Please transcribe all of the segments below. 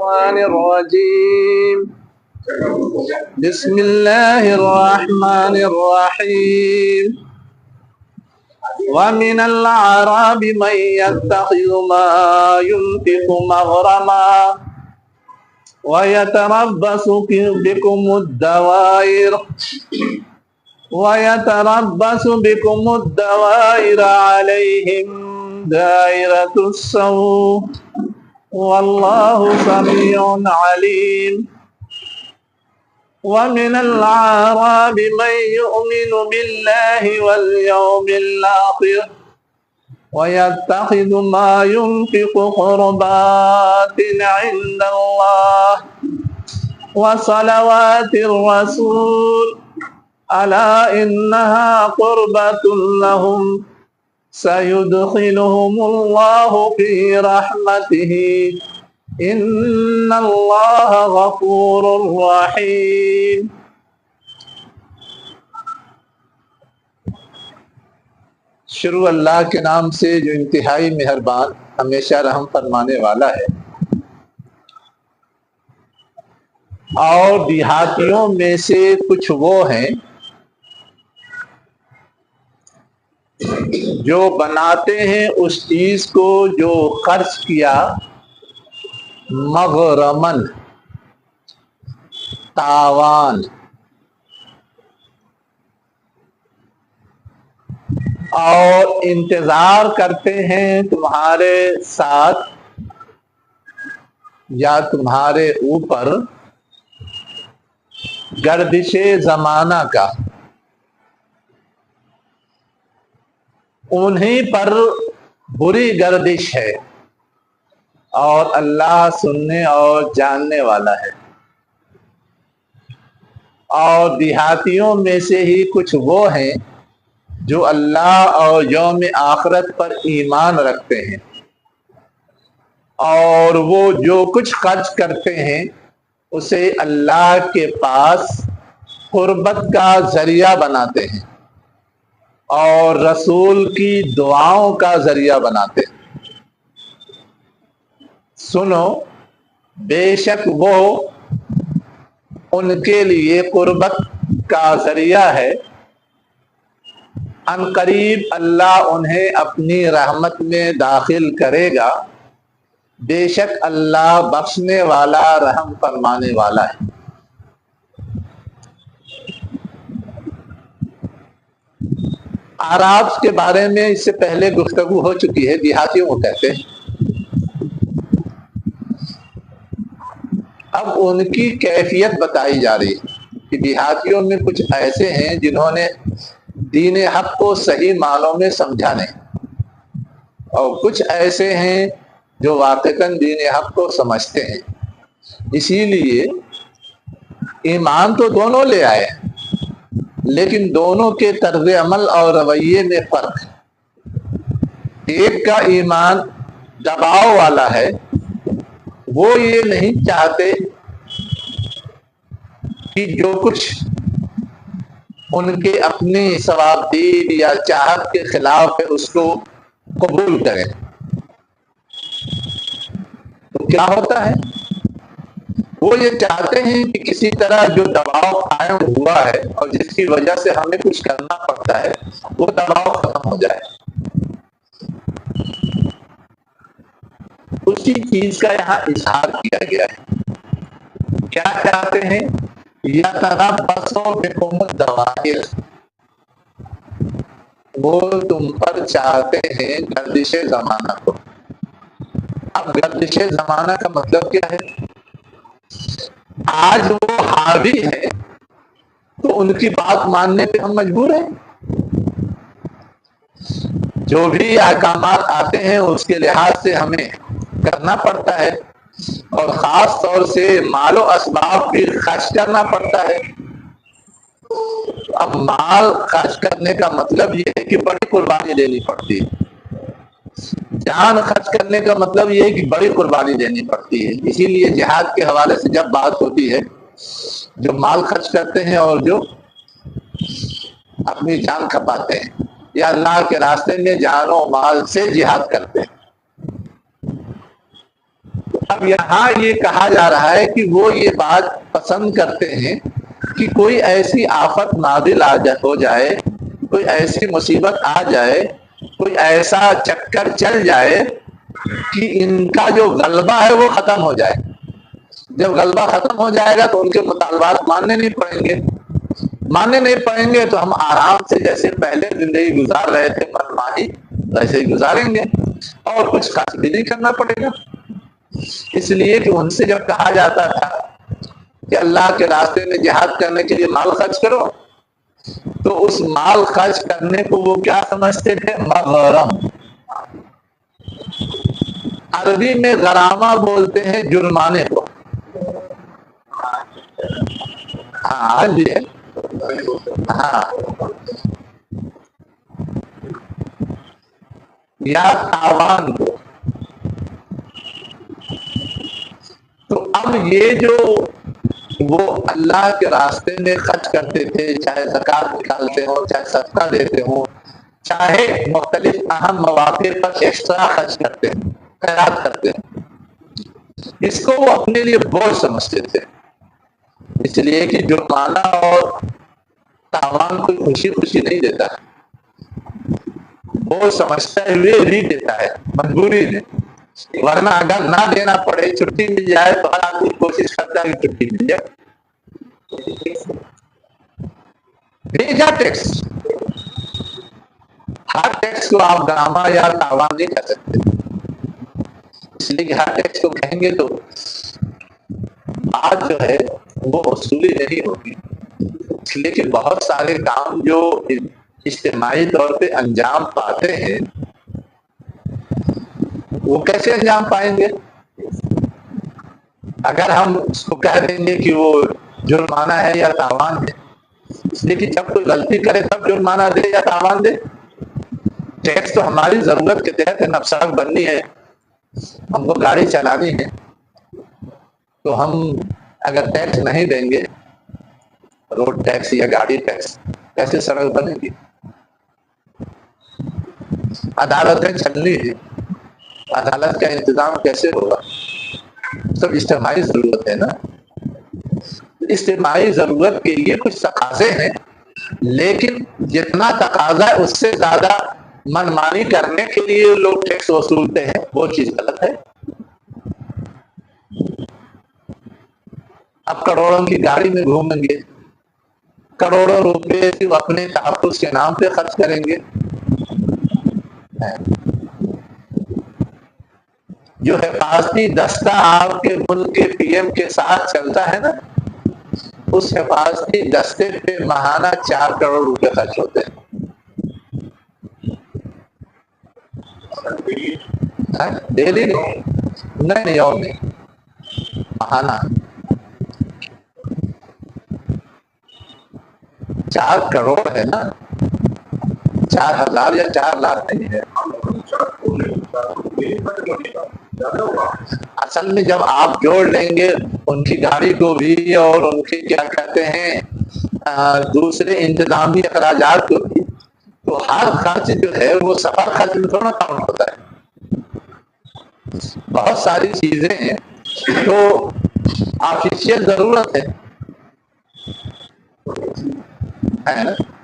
الشيطان الرجيم بسم الله الرحمن الرحيم ومن الأعراب من يتخذ ما ينفق مغرما ويتربص بكم الدوائر عليهم دائرة السوء والله سميع عليم ومن الأعراب من يؤمن بالله واليوم الآخر ويتخذ ما ينفق قربات عند الله وصلوات الرسول ألا إنها قربة لهم سيدخلهم الله في رحمته إن الله غفور رحيم. شروع اللہ کے نام سے جو انتہائی مہربان ہمیشہ رحم فرمانے والا ہے. اور دیہاتیوں میں سے کچھ وہ ہیں جو بناتے ہیں اس چیز کو جو خرچ کیا مغرمن تاوان، اور انتظار کرتے ہیں تمہارے ساتھ یا تمہارے اوپر گردش زمانہ کا. انہیں پر بری گردش ہے اور اللہ سننے اور جاننے والا ہے. اور دیہاتیوں میں سے ہی کچھ وہ ہیں جو اللہ اور یوم آخرت پر ایمان رکھتے ہیں اور وہ جو کچھ خرچ کرتے ہیں اسے اللہ کے پاس قربت کا ذریعہ بناتے ہیں اور رسول کی دعاؤں کا ذریعہ بناتے ہیں. سنو، بے شک وہ ان کے لیے قربت کا ذریعہ ہے. ان قریب اللہ انہیں اپنی رحمت میں داخل کرے گا. بے شک اللہ بخشنے والا رحم فرمانے والا ہے. اعراب کے بارے میں اس سے پہلے گفتگو ہو چکی ہے. دیہاتیوں کو کہتے ہیں. اب ان کی کیفیت بتائی جا رہی ہے کہ دیہاتیوں میں کچھ ایسے ہیں جنہوں نے دین حق کو صحیح معنوں میں سمجھا نہیں، اور کچھ ایسے ہیں جو واقعاً دین حق کو سمجھتے ہیں. اسی لیے ایمان تو دونوں لے آئے لیکن دونوں کے طرز عمل اور رویے میں فرق ہے. ایک کا ایمان دباؤ والا ہے، وہ یہ نہیں چاہتے کہ جو کچھ ان کے اپنی ثوابدید یا چاہت کے خلاف ہے اس کو قبول کریں. تو کیا ہوتا ہے؟ وہ یہ چاہتے ہیں کہ کسی طرح جو دباؤ قائم ہوا ہے اور جس کی وجہ سے ہمیں کچھ کرنا پڑتا ہے وہ دباؤ ختم ہو جائے. اسی چیز کا یہاں اظہار کیا گیا ہے. کیا چاہتے ہیں؟ یتربصوا بکم الدوائر، وہ تم پر چاہتے ہیں گردش زمانہ کو. اب گردش زمانہ کا مطلب کیا ہے؟ آج وہ حاوی ہے تو ان کی بات ماننے پہ ہم مجبور ہیں. جو بھی احکامات آتے ہیں اس کے لحاظ سے ہمیں کرنا پڑتا ہے، اور خاص طور سے مال و اسباب بھی خرچ کرنا پڑتا ہے. اب مال خرچ کرنے کا مطلب یہ ہے کہ بڑی قربانی دینی پڑتی ہے. جان خرچ کرنے کا مطلب یہ ہے کہ بڑی قربانی دینی پڑتی ہے. اسی لیے جہاد کے حوالے سے جب بات ہوتی ہے، جو مال خرچ کرتے ہیں اور جو اپنی جان کھپاتے ہیں یا اللہ کے راستے میں جان و مال سے جہاد کرتے ہیں، اب یہاں یہ کہا جا رہا ہے کہ وہ یہ بات پسند کرتے ہیں کہ کوئی ایسی آفت نازل ہو جائے، کوئی ایسی مصیبت آ جائے، کوئی ایسا چکر چل جائے کہ ان کا جو غلبہ ہے وہ ختم ہو جائے۔ جب غلبہ ختم ہو جائے گا تو ان کے مطالبات ماننے نہیں پڑیں گے تو ہم آرام سے جیسے پہلے زندگی گزار رہے تھے منمانی ویسے ہی گزاریں گے، اور کچھ خاص بھی نہیں کرنا پڑے گا۔ اس لیے کہ ان سے جب کہا جاتا تھا کہ اللہ کے راستے میں جہاد کرنے کے لیے مال خرچ کرو، تو اس مال خرچ کرنے کو وہ کیا سمجھتے تھے؟ مغرم۔ عربی میں غرامہ بولتے ہیں جرمانے کو۔ ہاں جی، ہاں، یا تاوان کو۔ تو اب یہ جو وہ اللہ کے راستے میں خرچ کرتے تھے، چاہے زکوٰۃ نکالتے ہوں، چاہے صدقہ دیتے ہوں، چاہے مختلف اہم مواقع پر ایکسٹرا خرچ کرتے ہیں، خیرات کرتے ہیں، اس کو وہ اپنے لیے بوجھ سمجھتے تھے۔ اس لیے کہ جرمانہ اور تاوان کوئی خوشی خوشی نہیں دیتا ہے، بوجھ سمجھتے ہوئے ہی دیتا ہے، مجبوری میں۔ ورنہ اگر نہ دینا پڑے، چھٹی مل جائے تو ہر آدمی کوشش کرتا ہے کہ چھٹی مل جائے۔ بھیجا ٹیکس، ہر ٹیکس کو آپ غرامہ یا تاوان نہیں کر سکتے، اس لیے کہ ہر ٹیکس کو کہیں گے تو بات جو ہے وہ وصولی نہیں ہوگی۔ اس لیے کہ بہت سارے کام جو اجتماعی طور پہ انجام پاتے ہیں وہ کیسے انجام پائیں گے؟ اگر ہم اس کو کہہ دیں گے کہ وہ جرمانہ ہے یا تاوان ہے، اس لیے کہ جب کوئی غلطی کرے تب جرمانہ دے یا تاوان دے۔ ٹیکس تو ہماری ضرورت کے تحت ہے، سڑک بننی ہے، ہم کو گاڑی چلانی ہے، تو ہم اگر ٹیکس نہیں دیں گے، روڈ ٹیکس یا گاڑی ٹیکس، کیسے سڑک بنے گی؟ عدالتیں چلنی ہے، عدالت کا انتظام کیسے ہوگا؟ سب اجتماعی ضرورت ہے نا۔ اجتماعی ضرورت کے لیے کچھ تقاضے ہیں، لیکن جتنا تقاضا ہے اس سے زیادہ منمانی کرنے کے لیے لوگ ٹیکس وصولتے ہیں، وہ چیز غلط ہے۔ اب کروڑوں کی گاڑی میں گھومیں گے، کروڑوں روپے صرف اپنے تحفظ کے نام پہ خرچ کریں گے۔ جو حفاظتی دستہ آپ کے ملک کے پی ایم کے ساتھ چلتا ہے نا، اس حفاظتی دستے پہ ماہانہ 4 کروڑ روپے خرچ ہوتے ہیں۔ ڈیلی نہیں، اور نہیں، ماہانہ 4 کروڑ ہے نا، 4,000 یا 4 لاکھ نہیں ہے۔ اصل میں جب آپ جوڑ لیں گے ان کی گاڑی کو بھی اور ان کی کیا کہتے ہیں دوسرے انتظامی اخراجات کو بھی، تو ہر خرچ جو ہے وہ سفر خرچ میں تھوڑا کاؤنٹ ہوتا ہے۔ بہت ساری چیزیں ہیں جو آفیشیل ضرورت ہے۔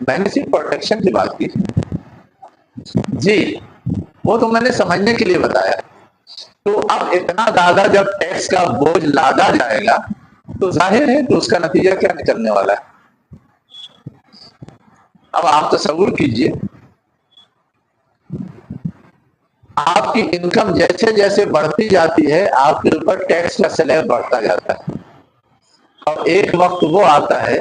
میں نے صرف پروٹیکشن کی بات کی جی، وہ تو میں نے سمجھنے کے لیے بتایا۔ تو اب اتنا زیادہ جب ٹیکس کا بوجھ لادا جائے گا تو ظاہر ہے کہ اس کا نتیجہ کیا نکلنے والا ہے۔ اب آپ تصور کیجئے، آپ کی انکم جیسے جیسے بڑھتی جاتی ہے آپ کے اوپر ٹیکس کا سلیب بڑھتا جاتا ہے، اور ایک وقت وہ آتا ہے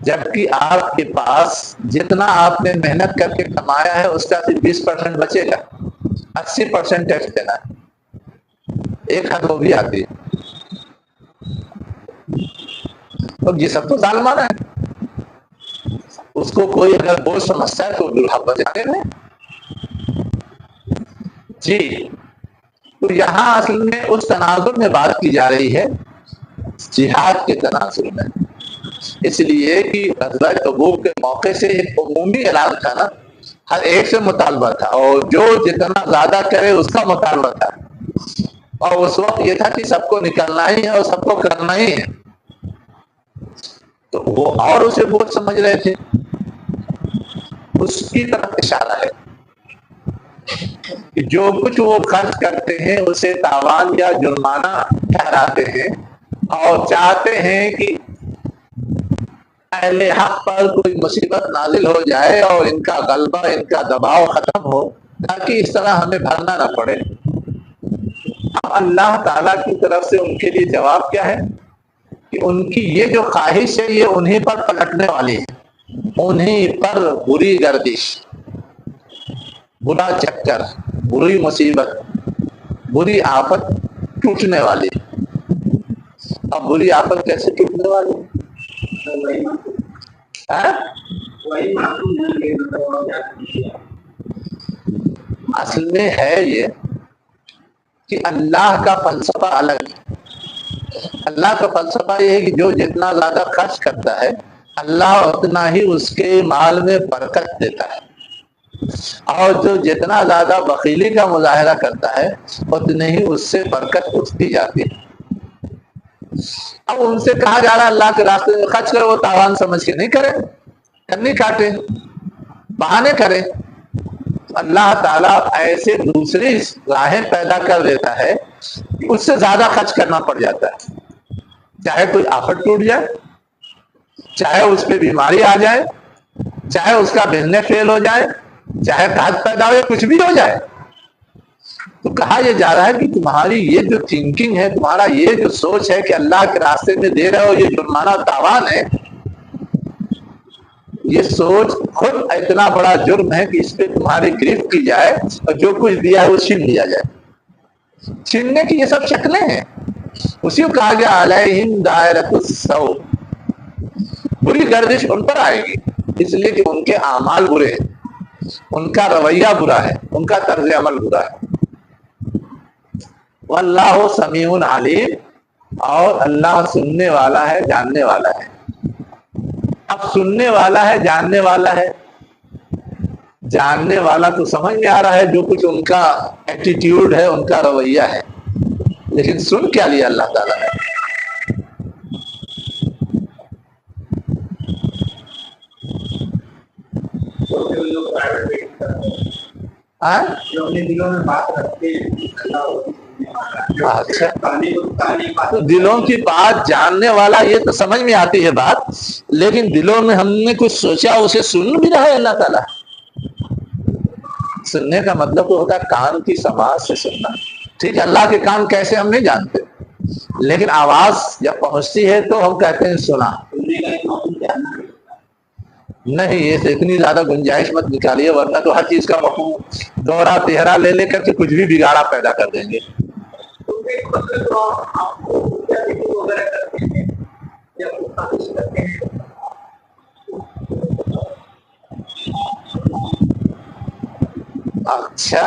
جبکہ آپ کے پاس جتنا آپ نے محنت کر کے کمایا ہے اس کا صرف 20% بچے گا، 80% ٹیکس دینا ہے۔ ایک حد وہ بھی آتی ہے، تو یہ سب تو ظالمانہ ہے۔ اس کو کوئی اگر بوجھ سمجھتا ہے تو حق بچانے میں جی۔ تو یہاں اصل میں اس تناظر میں بات کی جا رہی ہے، جہاد کے تناظر میں، اس لیے کہ غزوہ تبوک کے موقع سے ایک عمومی اعلان تھا نا، ہر ایک سے مطالبہ تھا، اور جو جتنا زیادہ کرے اس کا مطالبہ تھا۔ اور اس وقت یہ تھا کہ سب کو نکلنا ہی ہے اور سب کو کرنا ہی ہے، تو وہ اور اسے بہت سمجھ رہے تھے. اس کی طرف اشارہ ہے کہ جو کچھ وہ خرچ کرتے ہیں اسے تاوان یا جرمانہ ٹھہراتے ہیں اور چاہتے ہیں کہ اہل حق پر کوئی مصیبت نازل ہو جائے اور ان کا غلبہ، ان کا دباؤ ختم ہو، تاکہ اس طرح ہمیں بھرنا نہ پڑے. اب اللہ تعالیٰ کی طرف سے ان کے لیے جواب کیا ہے کہ ان کی یہ جو خواہش ہے یہ انہیں پر پلٹنے والی ہے، انہیں پر بری گردش، برا چکر، بری مصیبت، بری آفت ٹوٹنے والی. اب بری آفت کیسے ٹوٹنے والی؟ اصل میں ہے یہ کہ اللہ کا فلسفہ الگ ہے. اللہ کا فلسفہ یہ ہے کہ جو جتنا زیادہ خرچ کرتا ہے اللہ اتنا ہی اس کے مال میں برکت دیتا ہے، اور جو جتنا زیادہ بخیلی کا مظاہرہ کرتا ہے اتنے ہی اس سے برکت اٹھتی جاتی ہے. اب ان سے کہا جا رہا ہے اللہ کے راستے میں خرچ کرے، وہ تاوان سمجھ کے نہیں کرے، کنی کاٹے، بہانے کرے. اللہ تعالیٰ ایسے دوسری راہیں پیدا کر دیتا ہے اس سے زیادہ خرچ کرنا پڑ جاتا ہے. چاہے کوئی آفت ٹوٹ جائے، چاہے اس پہ بیماری آ جائے، چاہے اس کا بزنس فیل ہو جائے، چاہے قحط پیدا ہو، کچھ بھی ہو جائے، تو کہا یہ جا رہا ہے کہ تمہاری یہ جو تھنکنگ ہے، تمہارا یہ جو سوچ ہے کہ اللہ کے راستے میں دے رہے ہو یہ جرمانہ تاوان ہے، یہ سوچ خود اتنا بڑا جرم ہے کہ اس پہ تمہاری گرفت کی جائے اور جو کچھ دیا ہے وہ چھین لیا جائے. چھیننے کی یہ سب شکلیں ہیں. اسی کو کہا گیا علیہم دائرۃ السوء، بری گردش ان پر آئے گی، اس لیے کہ ان کے اعمال برے ہیں، ان کا رویہ برا ہے، ان کا طرز عمل برا ہے. واللہ سمیع علیم، اور اللہ سننے والا ہے، جاننے والا ہے. اب سننے والا ہے، جاننے والا ہے. جاننے والا تو سمجھ میں آ رہا ہے جو کچھ ان کا ایٹیٹیوڈ ہے، ان کا رویہ ہے، لیکن سن کیا لیا اللہ تعالیٰ نے؟ اچھا، دلوں کی بات جاننے والا، یہ تو سمجھ میں آتی ہے بات، لیکن دلوں میں ہم نے کچھ سوچا اسے سن بھی رہا ہے اللہ تعالیٰ. سننے کا مطلب تو ہوتا ہے کان کی سماعت سے سننا. ٹھیک ہے، اللہ کے کان کیسے ہم نہیں جانتے، لیکن آواز جب پہنچتی ہے تو ہم کہتے ہیں سنا. نہیں، یہ تو اتنی زیادہ گنجائش مت نکالیے، ورنہ تو ہر چیز کا مفہوم دورہ تہرا لے کر کے کچھ بھی بگاڑا پیدا کر دیں گے. اچھا،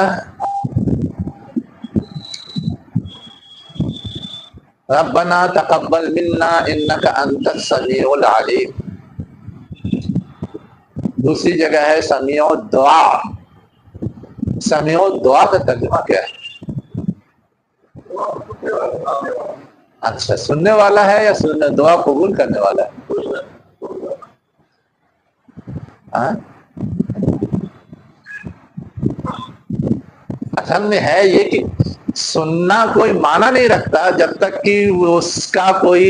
ربنا تقبل منا انک انت السمیع العلیم. دوسری جگہ ہے سمیع الدعا. سمیع الدعا کا ترجمہ کیا ہے؟ اچھا، سننے والا ہے یا سننے دعا قبول کرنے والا ہے؟ اصل میں ہے یہ کہ سننا کوئی معنی نہیں رکھتا جب تک کہ اس کا کوئی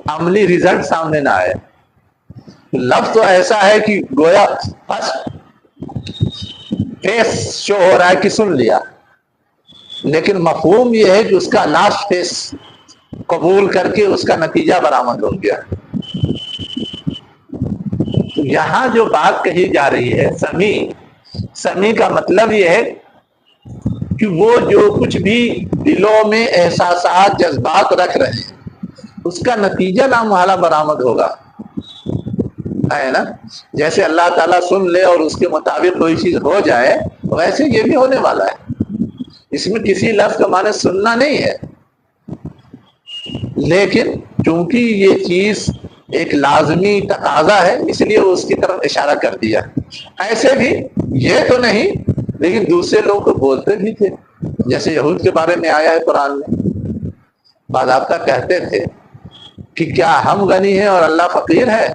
عملی رزلٹ سامنے نہ آئے. لفظ تو ایسا ہے کہ گویا فیس شو ہو رہا ہے کہ سن لیا، لیکن مفہوم یہ ہے کہ اس کا لاسٹ فیس قبول کر کے اس کا نتیجہ برآمد ہو گیا. تو یہاں جو بات کہی جا رہی ہے سمیع کا مطلب یہ ہے کہ وہ جو کچھ بھی دلوں میں احساسات، جذبات رکھ رہے ہیں اس کا نتیجہ لامحالہ برآمد ہوگا، ہے نا. جیسے اللہ تعالیٰ سن لے اور اس کے مطابق کوئی چیز ہو جائے، ویسے یہ بھی ہونے والا ہے. اس میں کسی لفظ کا معنی سننا نہیں ہے، لیکن چونکہ یہ چیز ایک لازمی تقاضا ہے اس لیے اس کی طرف اشارہ کر دیا. ایسے بھی یہ تو نہیں، لیکن دوسرے لوگ تو بولتے بھی تھے، جیسے یہود کے بارے میں آیا ہے قرآن میں باضابطہ کہتے تھے کہ کیا ہم غنی ہیں اور اللہ فقیر ہے؟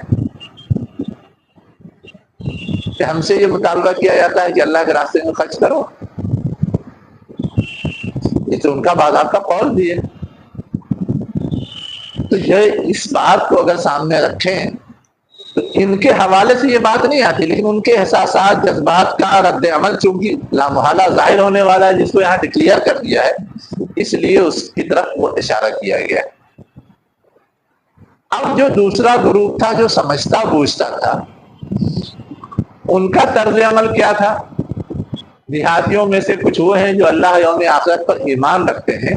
کہ ہم سے یہ مطالبہ کیا جاتا ہے کہ اللہ کے راستے میں خرچ کرو؟ یہ تو ان کا باضابطہ قول بھی ہے۔ تو یہ اس بات کو اگر سامنے رکھیں تو ان کے حوالے سے یہ بات نہیں آتی، لیکن ان کے احساسات، جذبات کا رد عمل چونکہ لامحالہ ظاہر ہونے والا ہے، جس کو یہاں ڈکلیئر کر دیا ہے، اس لیے اس کی طرف وہ اشارہ کیا گیا ہے۔ اب جو دوسرا گروپ تھا جو سمجھتا بوجھتا تھا، ان کا طرز عمل کیا تھا؟ دیہاتیوں میں سے کچھ وہ ہیں جو اللہ یوم آخرت پر ایمان رکھتے ہیں،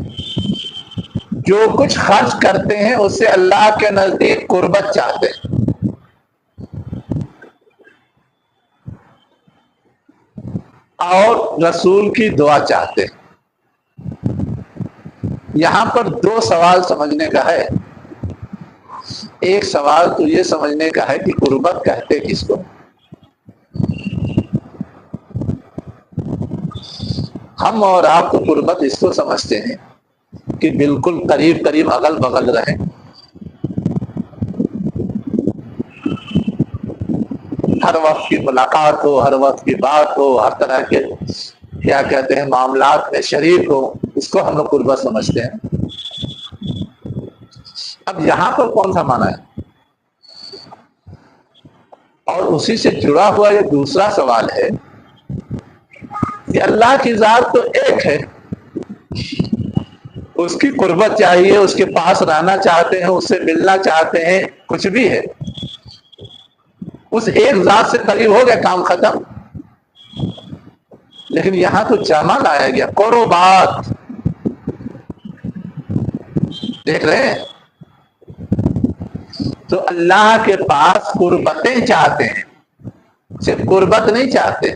جو کچھ خرچ کرتے ہیں اس سے اللہ کے نزدیک قربت چاہتے ہیں، اور رسول کی دعا چاہتے ہیں۔ یہاں پر دو سوال سمجھنے کا ہے۔ ایک سوال تو یہ سمجھنے کا ہے کہ قربت کہتے کس کو؟ ہم اور آپ تو قربت اس کو سمجھتے ہیں کہ بالکل قریب قریب اغل بغل رہیں، ہر وقت کی ملاقات ہو، ہر وقت کی بات ہو، ہر طرح کے کیا کہتے ہیں معاملات میں شریک ہو، اس کو ہم لوگ قربت سمجھتے ہیں۔ اب یہاں پر کون سا معنی ہے؟ اور اسی سے جڑا ہوا یہ دوسرا سوال ہے کہ اللہ کی ذات تو ایک ہے، اس کی قربت چاہیے، اس کے پاس رہنا چاہتے ہیں، اس سے ملنا چاہتے ہیں، کچھ بھی ہے، اس ایک ذات سے قریب ہو گیا، کام ختم۔ لیکن یہاں تو جمع لایا گیا، قربات، دیکھ رہے ہیں؟ تو اللہ کے پاس قربتیں چاہتے ہیں، صرف قربت نہیں چاہتے،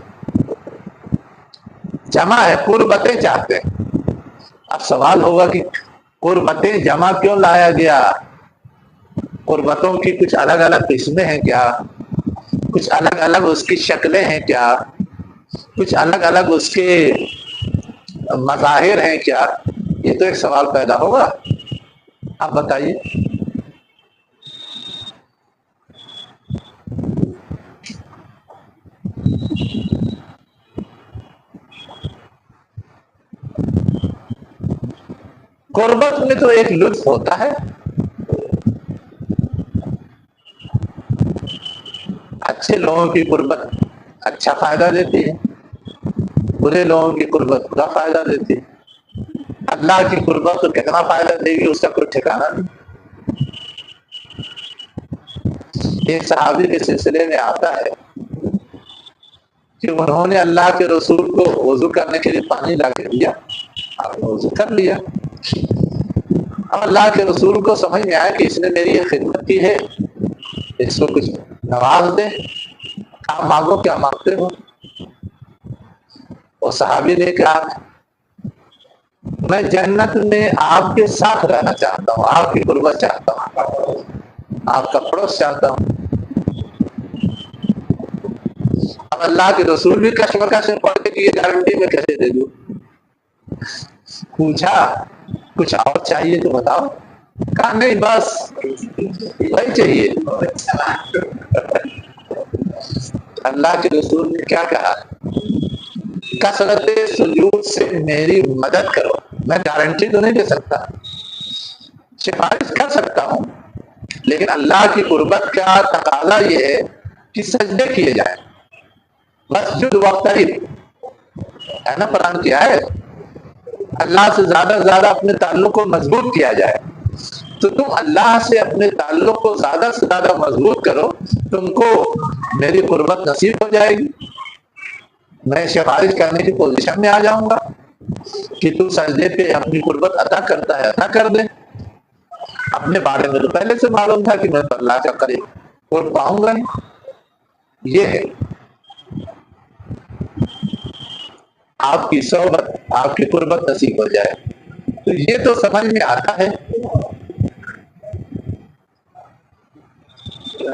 جمع ہے، قربتیں چاہتے ہیں۔ اب سوال ہوگا کہ قربتیں جمع کیوں لایا گیا؟ قربتوں کی کچھ الگ الگ قسمیں ہیں کیا؟ کچھ الگ الگ اس کی شکلیں ہیں کیا؟ کچھ الگ الگ اس کے مظاہر ہیں کیا؟ یہ تو ایک سوال پیدا ہوگا۔ آپ بتائیے۔ قربت میں تو ایک لطف ہوتا ہے، اچھے لوگوں کی قربت اچھا فائدہ دیتی ہے، برے لوگوں کی قربت برا فائدہ دیتی ہے۔ اللہ کی قربت تو کتنا فائدہ دے گی اس کا کوئی ٹھکانا نہیں۔ ایک صحابی کے سلسلے میں آتا ہے کہ انہوں نے اللہ کے رسول کو وضو کرنے کے لیے پانی لا کے دیا، آپ نے وضو کر لیا۔ اب اللہ کے رسول کو سمجھ میں آیا کہ اس نے میری یہ خدمت کی ہے، اس کو کچھ نواز دے، آپ مانگو، کیا مانگتے ہو؟ اور صحابی نے کہا میں جنت میں آپ کے ساتھ رہنا چاہتا ہوں، آپ کی قربت چاہتا ہوں، آپ کا پڑوس چاہتا ہوں۔ اب اللہ کے رسول بھی کشمکش سے پڑھ کے کہ یہ گارنٹی میں کیسے دے دوں؟ پوچھا کچھ اور چاہیے تو بتاؤ، کہا نہیں بس وہی چاہیے۔ اللہ کے رسول نے کیا کہا؟ کثرت سجود سے میری مدد کرو۔ میں گارنٹی تو نہیں دے سکتا، سفارش کر سکتا ہوں، لیکن اللہ کی قربت کا تقاضا یہ ہے کہ سجدے کیے جائیں، مسجد وقترب ہے نا، قرآن کی آیت، اللہ سے زیادہ زیادہ اپنے تعلق کو مضبوط کیا جائے۔ تو تم اللہ سے اپنے تعلق کو زیادہ سے زیادہ مضبوط کرو، تم کو میری قربت نصیب ہو جائے گی، میں سفارش کرنے کی پوزیشن میں آ جاؤں گا کہ تو سجدے پہ اپنی قربت عطا کرتا ہے، عطا کر دے۔ اپنے بارے میں تو پہلے سے معلوم تھا کہ میں تو اللہ کا قریب قرب پاؤں گا نہیں۔ یہ ہے آپ کی صحبت، آپ کی قربت نصیب ہو جائے، تو یہ تو سمجھ میں آتا ہے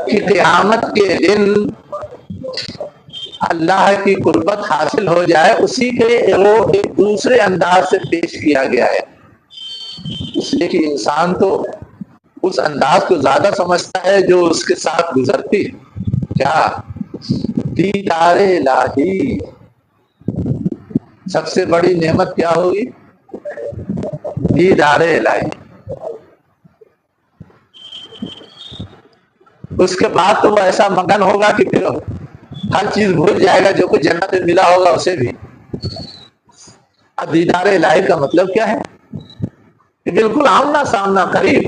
کہ قیامت کے دن اللہ کی قربت حاصل ہو جائے، اسی کے وہ ایک دوسرے انداز سے پیش کیا گیا ہے۔ اس لیے کہ انسان تو اس انداز کو زیادہ سمجھتا ہے جو اس کے ساتھ گزرتی ہے۔ کیا دیدار الہی سب سے بڑی نعمت کیا ہوگی؟ دیدار الہی۔ اس کے بعد تو وہ ایسا مگن ہوگا کہ پھر ہر چیز بھول جائے گا جو کچھ جنت میں ملا ہوگا اسے بھی۔ اب دیدار الہی کا مطلب کیا ہے؟ کہ بالکل آمنا سامنا قریب،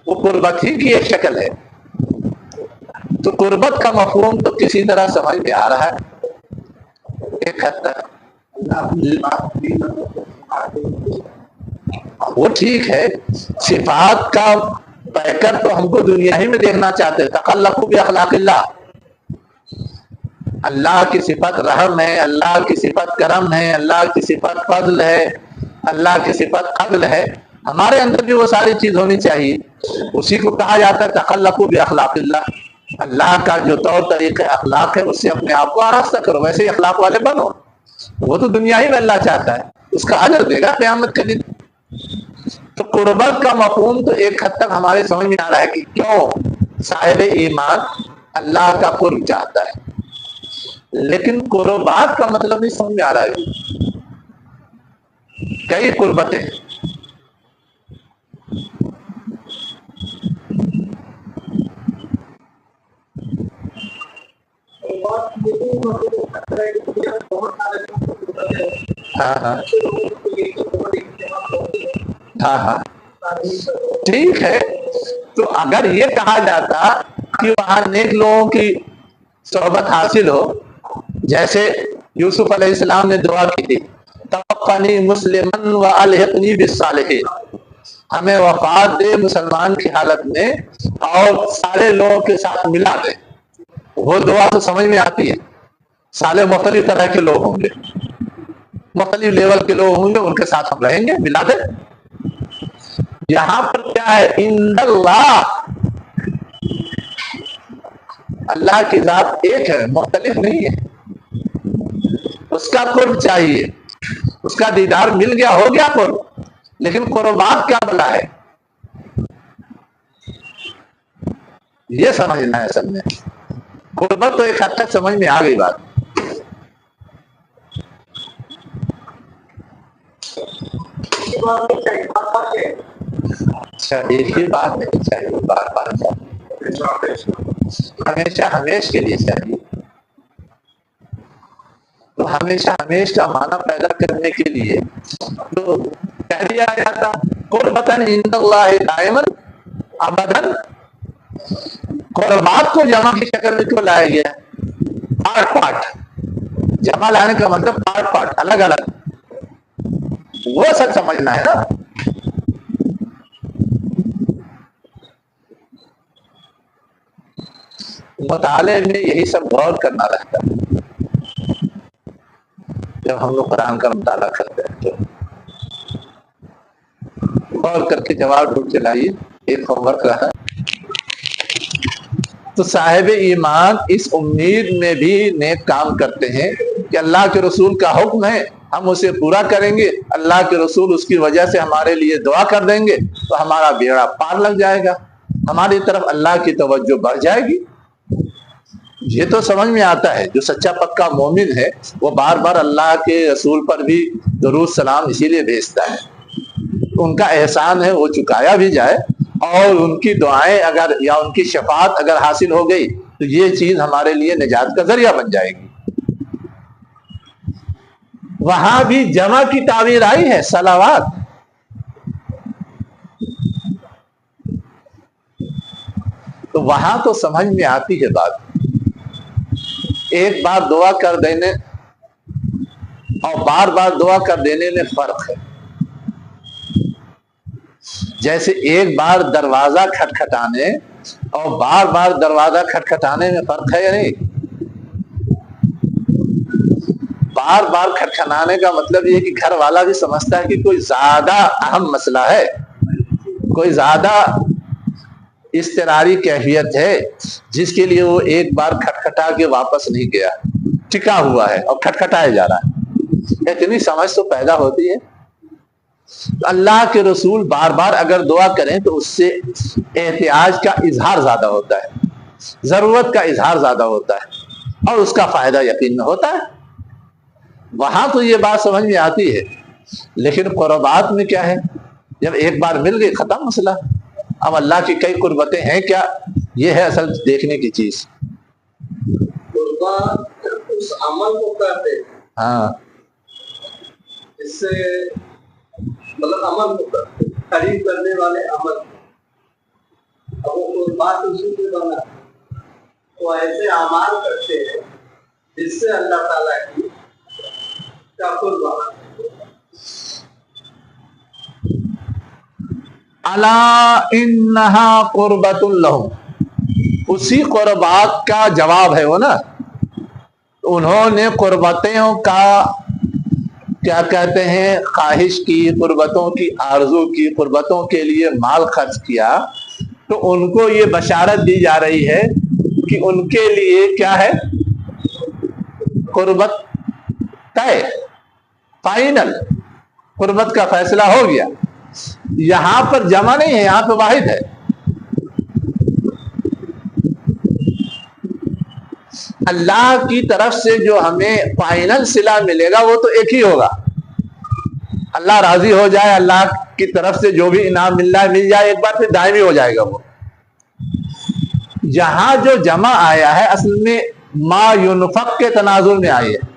وہ قربت ہی کی ایک شکل ہے۔ تو قربت کا مفہوم تو کسی طرح سمجھ میں آ رہا ہے ایک حد تک۔ وہ ٹھیک ہے، صفات کا پیکر تو ہم کو دنیا ہی میں دیکھنا چاہتے، تخلقوا باخلاق اللہ۔ اللہ کی صفت رحم ہے، اللہ کی صفت کرم ہے، اللہ کی صفت فضل ہے، اللہ کی صفت عدل ہے، ہمارے اندر بھی وہ ساری چیز ہونی چاہیے۔ اسی کو کہا جاتا ہے تخلقوا باخلاق اللہ۔ اللہ کا جو طور طریقہ اخلاق ہے اس سے اپنے آپ کو آراستہ کرو، ویسے ہی اخلاق والے بنو۔ وہ تو دنیا ہی میں اللہ چاہتا ہے، اس کا اجر دے گا قیامت کے دن۔ تو قربت کا مفہوم تو ایک حد تک ہمارے سمجھ میں آ رہا ہے کہ کیوں صاحب ایمان اللہ کا قرب چاہتا ہے، لیکن قربات کا مطلب نہیں سمجھ میں آ رہا ہے۔ کئی قربتیں، ہاں ہاں ہاں ہاں ٹھیک ہے۔ تو اگر یہ کہا جاتا کہ وہاں نیک لوگوں کی صحبت حاصل ہو، جیسے یوسف علیہ السلام نے دعا کی تھی توفنی مسلمن والحقنی بالصالحین، ہمیں وفات دے مسلمان کی حالت میں اور سارے لوگوں کے ساتھ ملا دے۔ وہ دعا تو سمجھ میں آتی ہے، سارے مختلف طرح کے لوگ ہوں گے، مختلف لیول کے لوگ ہوں گے، ان کے ساتھ ہم رہیں گے، ملا دے۔ یہاں پر کیا ہے؟ عند اللہ، اللہ کی ذات ایک ہے، مختلف نہیں ہے۔ اس کا قرب چاہیے، اس کا دیدار مل گیا، ہو گیا قرب، لیکن قربات کیا بلا ہے یہ سمجھنا ہے اصل میں۔ قربت تو ایک حد تک سمجھ میں آ گئی بات۔ اچھا ایک ہی بات نہیں چاہیے، بار بار ہمیشہ ہمیش کے لیے چاہیے۔ تو ہمیشہ ہمیش کا معنی پیدا کرنے کے لیے تو کہہ دیا جاتا قربتاً عند اللہ دائما ابداً۔ قربات کو جمع کی شکل میں کیوں لایا گیا؟ پارٹ پارٹ، جمع لانے کا مطلب پارٹ پارٹ، الگ الگ، وہ سب سمجھنا ہے نا۔ مطالعے میں یہی سب غور کرنا رہتا ہے جب ہم لوگ قرآن کا مطالعہ کرتے ہیں، تو غور کر کے جواب ڈھونڈ کے لائیے، ایک ہوم ورک رہا۔ تو صاحب ایمان اس امید میں بھی نیک کام کرتے ہیں کہ اللہ کے رسول کا حکم ہے، ہم اسے پورا کریں گے، اللہ کے رسول اس کی وجہ سے ہمارے لیے دعا کر دیں گے تو ہمارا بیڑا پار لگ جائے گا، ہماری طرف اللہ کی توجہ بڑھ جائے گی۔ یہ تو سمجھ میں آتا ہے، جو سچا پکا مومن ہے وہ بار بار اللہ کے رسول پر بھی درود سلام اسی لیے بھیجتا ہے، ان کا احسان ہے وہ چکایا بھی جائے، اور ان کی دعائیں اگر یا ان کی شفاعت اگر حاصل ہو گئی تو یہ چیز ہمارے لیے نجات کا ذریعہ بن جائے گی۔ وہاں بھی جمع کی تعبیر آئی ہے، صلوات۔ تو وہاں تو سمجھ میں آتی ہے بات، ایک بار دعا کر دینے اور بار بار دعا کر دینے میں فرق ہے۔ جیسے ایک بار دروازہ کھٹکھٹانے اور بار بار دروازہ کھٹکھٹانے میں فرق ہے یا نہیں؟ بار بار کھٹکھٹانے کا مطلب یہ کہ گھر والا بھی سمجھتا ہے کہ کوئی زیادہ اہم مسئلہ ہے، کوئی زیادہ اضطراری کیفیت ہے جس کے لیے وہ ایک بار کھٹکھٹا کے واپس نہیں گیا، ٹکا ہوا ہے اور کھٹکھٹایا جا رہا ہے۔ اتنی سمجھ تو پیدا ہوتی ہے۔ اللہ کے رسول بار بار اگر دعا کریں تو اس سے احتیاج کا اظہار زیادہ ہوتا ہے، ضرورت کا اظہار زیادہ ہوتا ہے، اور اس کا فائدہ یقین میں ہوتا ہے۔ وہاں تو یہ بات سمجھ میں آتی ہے، لیکن قربات میں کیا ہے؟ جب ایک بار مل گئی ختم مسئلہ۔ اب اللہ کی کئی قربتیں ہیں کیا، یہ ہے اصل دیکھنے کی چیز۔ قربات اس عمل کو کرتے ہیں، ہاں، اس سے مطلب عمل کو کرتے، قریب کرنے والے عمل۔ اب وہ قربات اسی سے بنا، وہ ایسے اعمال کرتے ہیں جس سے اللہ تعالیٰ کی کا قرب آتا ہے۔ الا انہا قربۃ لہم، اسی قربات کا جواب ہے وہ نا۔ انہوں نے قربتوں کا کیا کہتے ہیں، خواہش کی، قربتوں کی آرزو کی، قربتوں کے لیے مال خرچ کیا، تو ان کو یہ بشارت دی جا رہی ہے کہ ان کے لیے کیا ہے، قربت طے، فائنل، قربت کا فیصلہ ہو گیا۔ یہاں پر جمع نہیں ہے، یہاں پہ واحد ہے۔ اللہ کی طرف سے جو ہمیں فائنل صلہ ملے گا وہ تو ایک ہی ہوگا۔ اللہ راضی ہو جائے، اللہ کی طرف سے جو بھی انعام مل رہا ہے مل جائے ایک بار، پھر دائمی ہو جائے گا وہ۔ یہاں جو جمع آیا ہے اصل میں ما ينفق کے تناظر میں آئی ہے،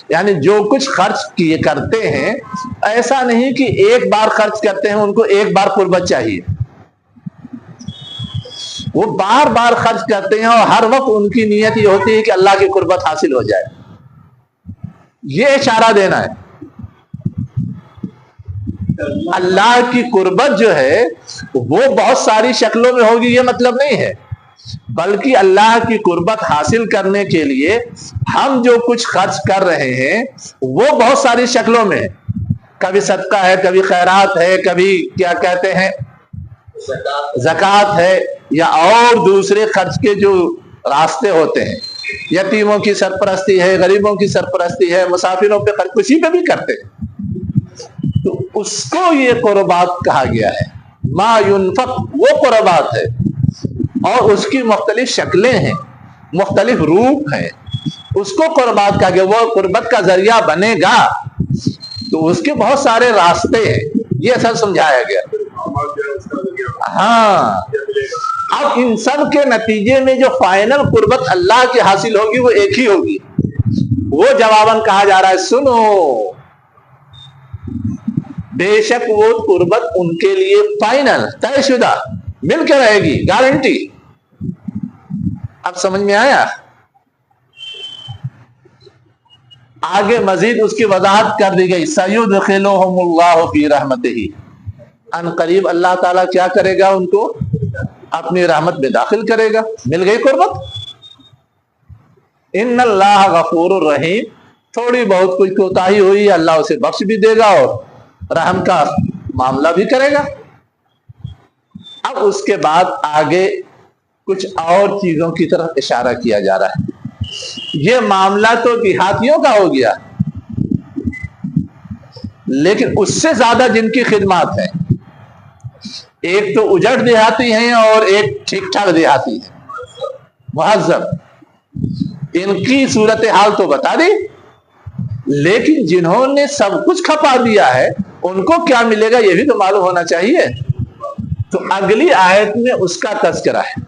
یعنی جو کچھ خرچ کیے کرتے ہیں، ایسا نہیں کہ ایک بار خرچ کرتے ہیں ان کو ایک بار قربت چاہیے، وہ بار بار خرچ کرتے ہیں اور ہر وقت ان کی نیت یہ ہوتی ہے کہ اللہ کی قربت حاصل ہو جائے۔ یہ اشارہ دینا ہے۔ اللہ کی قربت جو ہے وہ بہت ساری شکلوں میں ہوگی، یہ مطلب نہیں ہے، بلکہ اللہ کی قربت حاصل کرنے کے لیے ہم جو کچھ خرچ کر رہے ہیں وہ بہت ساری شکلوں میں ہے۔ کبھی صدقہ ہے، کبھی خیرات ہے، کبھی کیا کہتے ہیں زکوٰۃ ہے، یا اور دوسرے خرچ کے جو راستے ہوتے ہیں۔ یتیموں کی سرپرستی ہے، غریبوں کی سرپرستی ہے، مسافروں پہ خرچ کسی پہ بھی کرتے ہیں، تو اس کو یہ قربات کہا گیا ہے۔ ما ينفق وہ قربات ہے، اور اس کی مختلف شکلیں ہیں، مختلف روپ ہیں، اس کو قربات کہا گیا۔ وہ قربت کا ذریعہ بنے گا تو اس کے بہت سارے راستے ہیں، یہ اصل سمجھایا گیا۔ ہاں، اب ان سب کے نتیجے میں جو فائنل قربت اللہ کی حاصل ہوگی وہ ایک ہی ہوگی۔ وہ جواباً کہا جا رہا ہے، سنو، بے شک وہ قربت ان کے لیے فائنل، طے شدہ، مل کے رہے گی، گارنٹی۔ اب سمجھ میں آیا؟ آگے مزید اس کی وضاحت کر دی گئی، سَيُدْخِلُهُمُ اللَّهُ فِي رَحْمَتِهِ، ان قریب اللہ تعالیٰ کیا کرے گا، ان کو اپنی رحمت میں داخل کرے گا۔ مل گئی قربت۔ ان اللہ غفور الرحیم، تھوڑی بہت کوئی کوتاہی ہوئی اللہ اسے بخش بھی دے گا اور رحم کا معاملہ بھی کرے گا۔ اب اس کے بعد آگے کچھ اور چیزوں کی طرف اشارہ کیا جا رہا ہے۔ یہ معاملہ تو دیہاتیوں کا ہو گیا، لیکن اس سے زیادہ جن کی خدمات ہیں، ایک تو اجڑ دیہاتی ہیں اور ایک ٹھیک ٹھاک دیہاتی ہیں، مہذب، ان کی صورتحال تو بتا دی، لیکن جنہوں نے سب کچھ کھپا دیا ہے ان کو کیا ملے گا یہ بھی تو معلوم ہونا چاہیے۔ تو اگلی آیت میں اس کا تذکرہ ہے،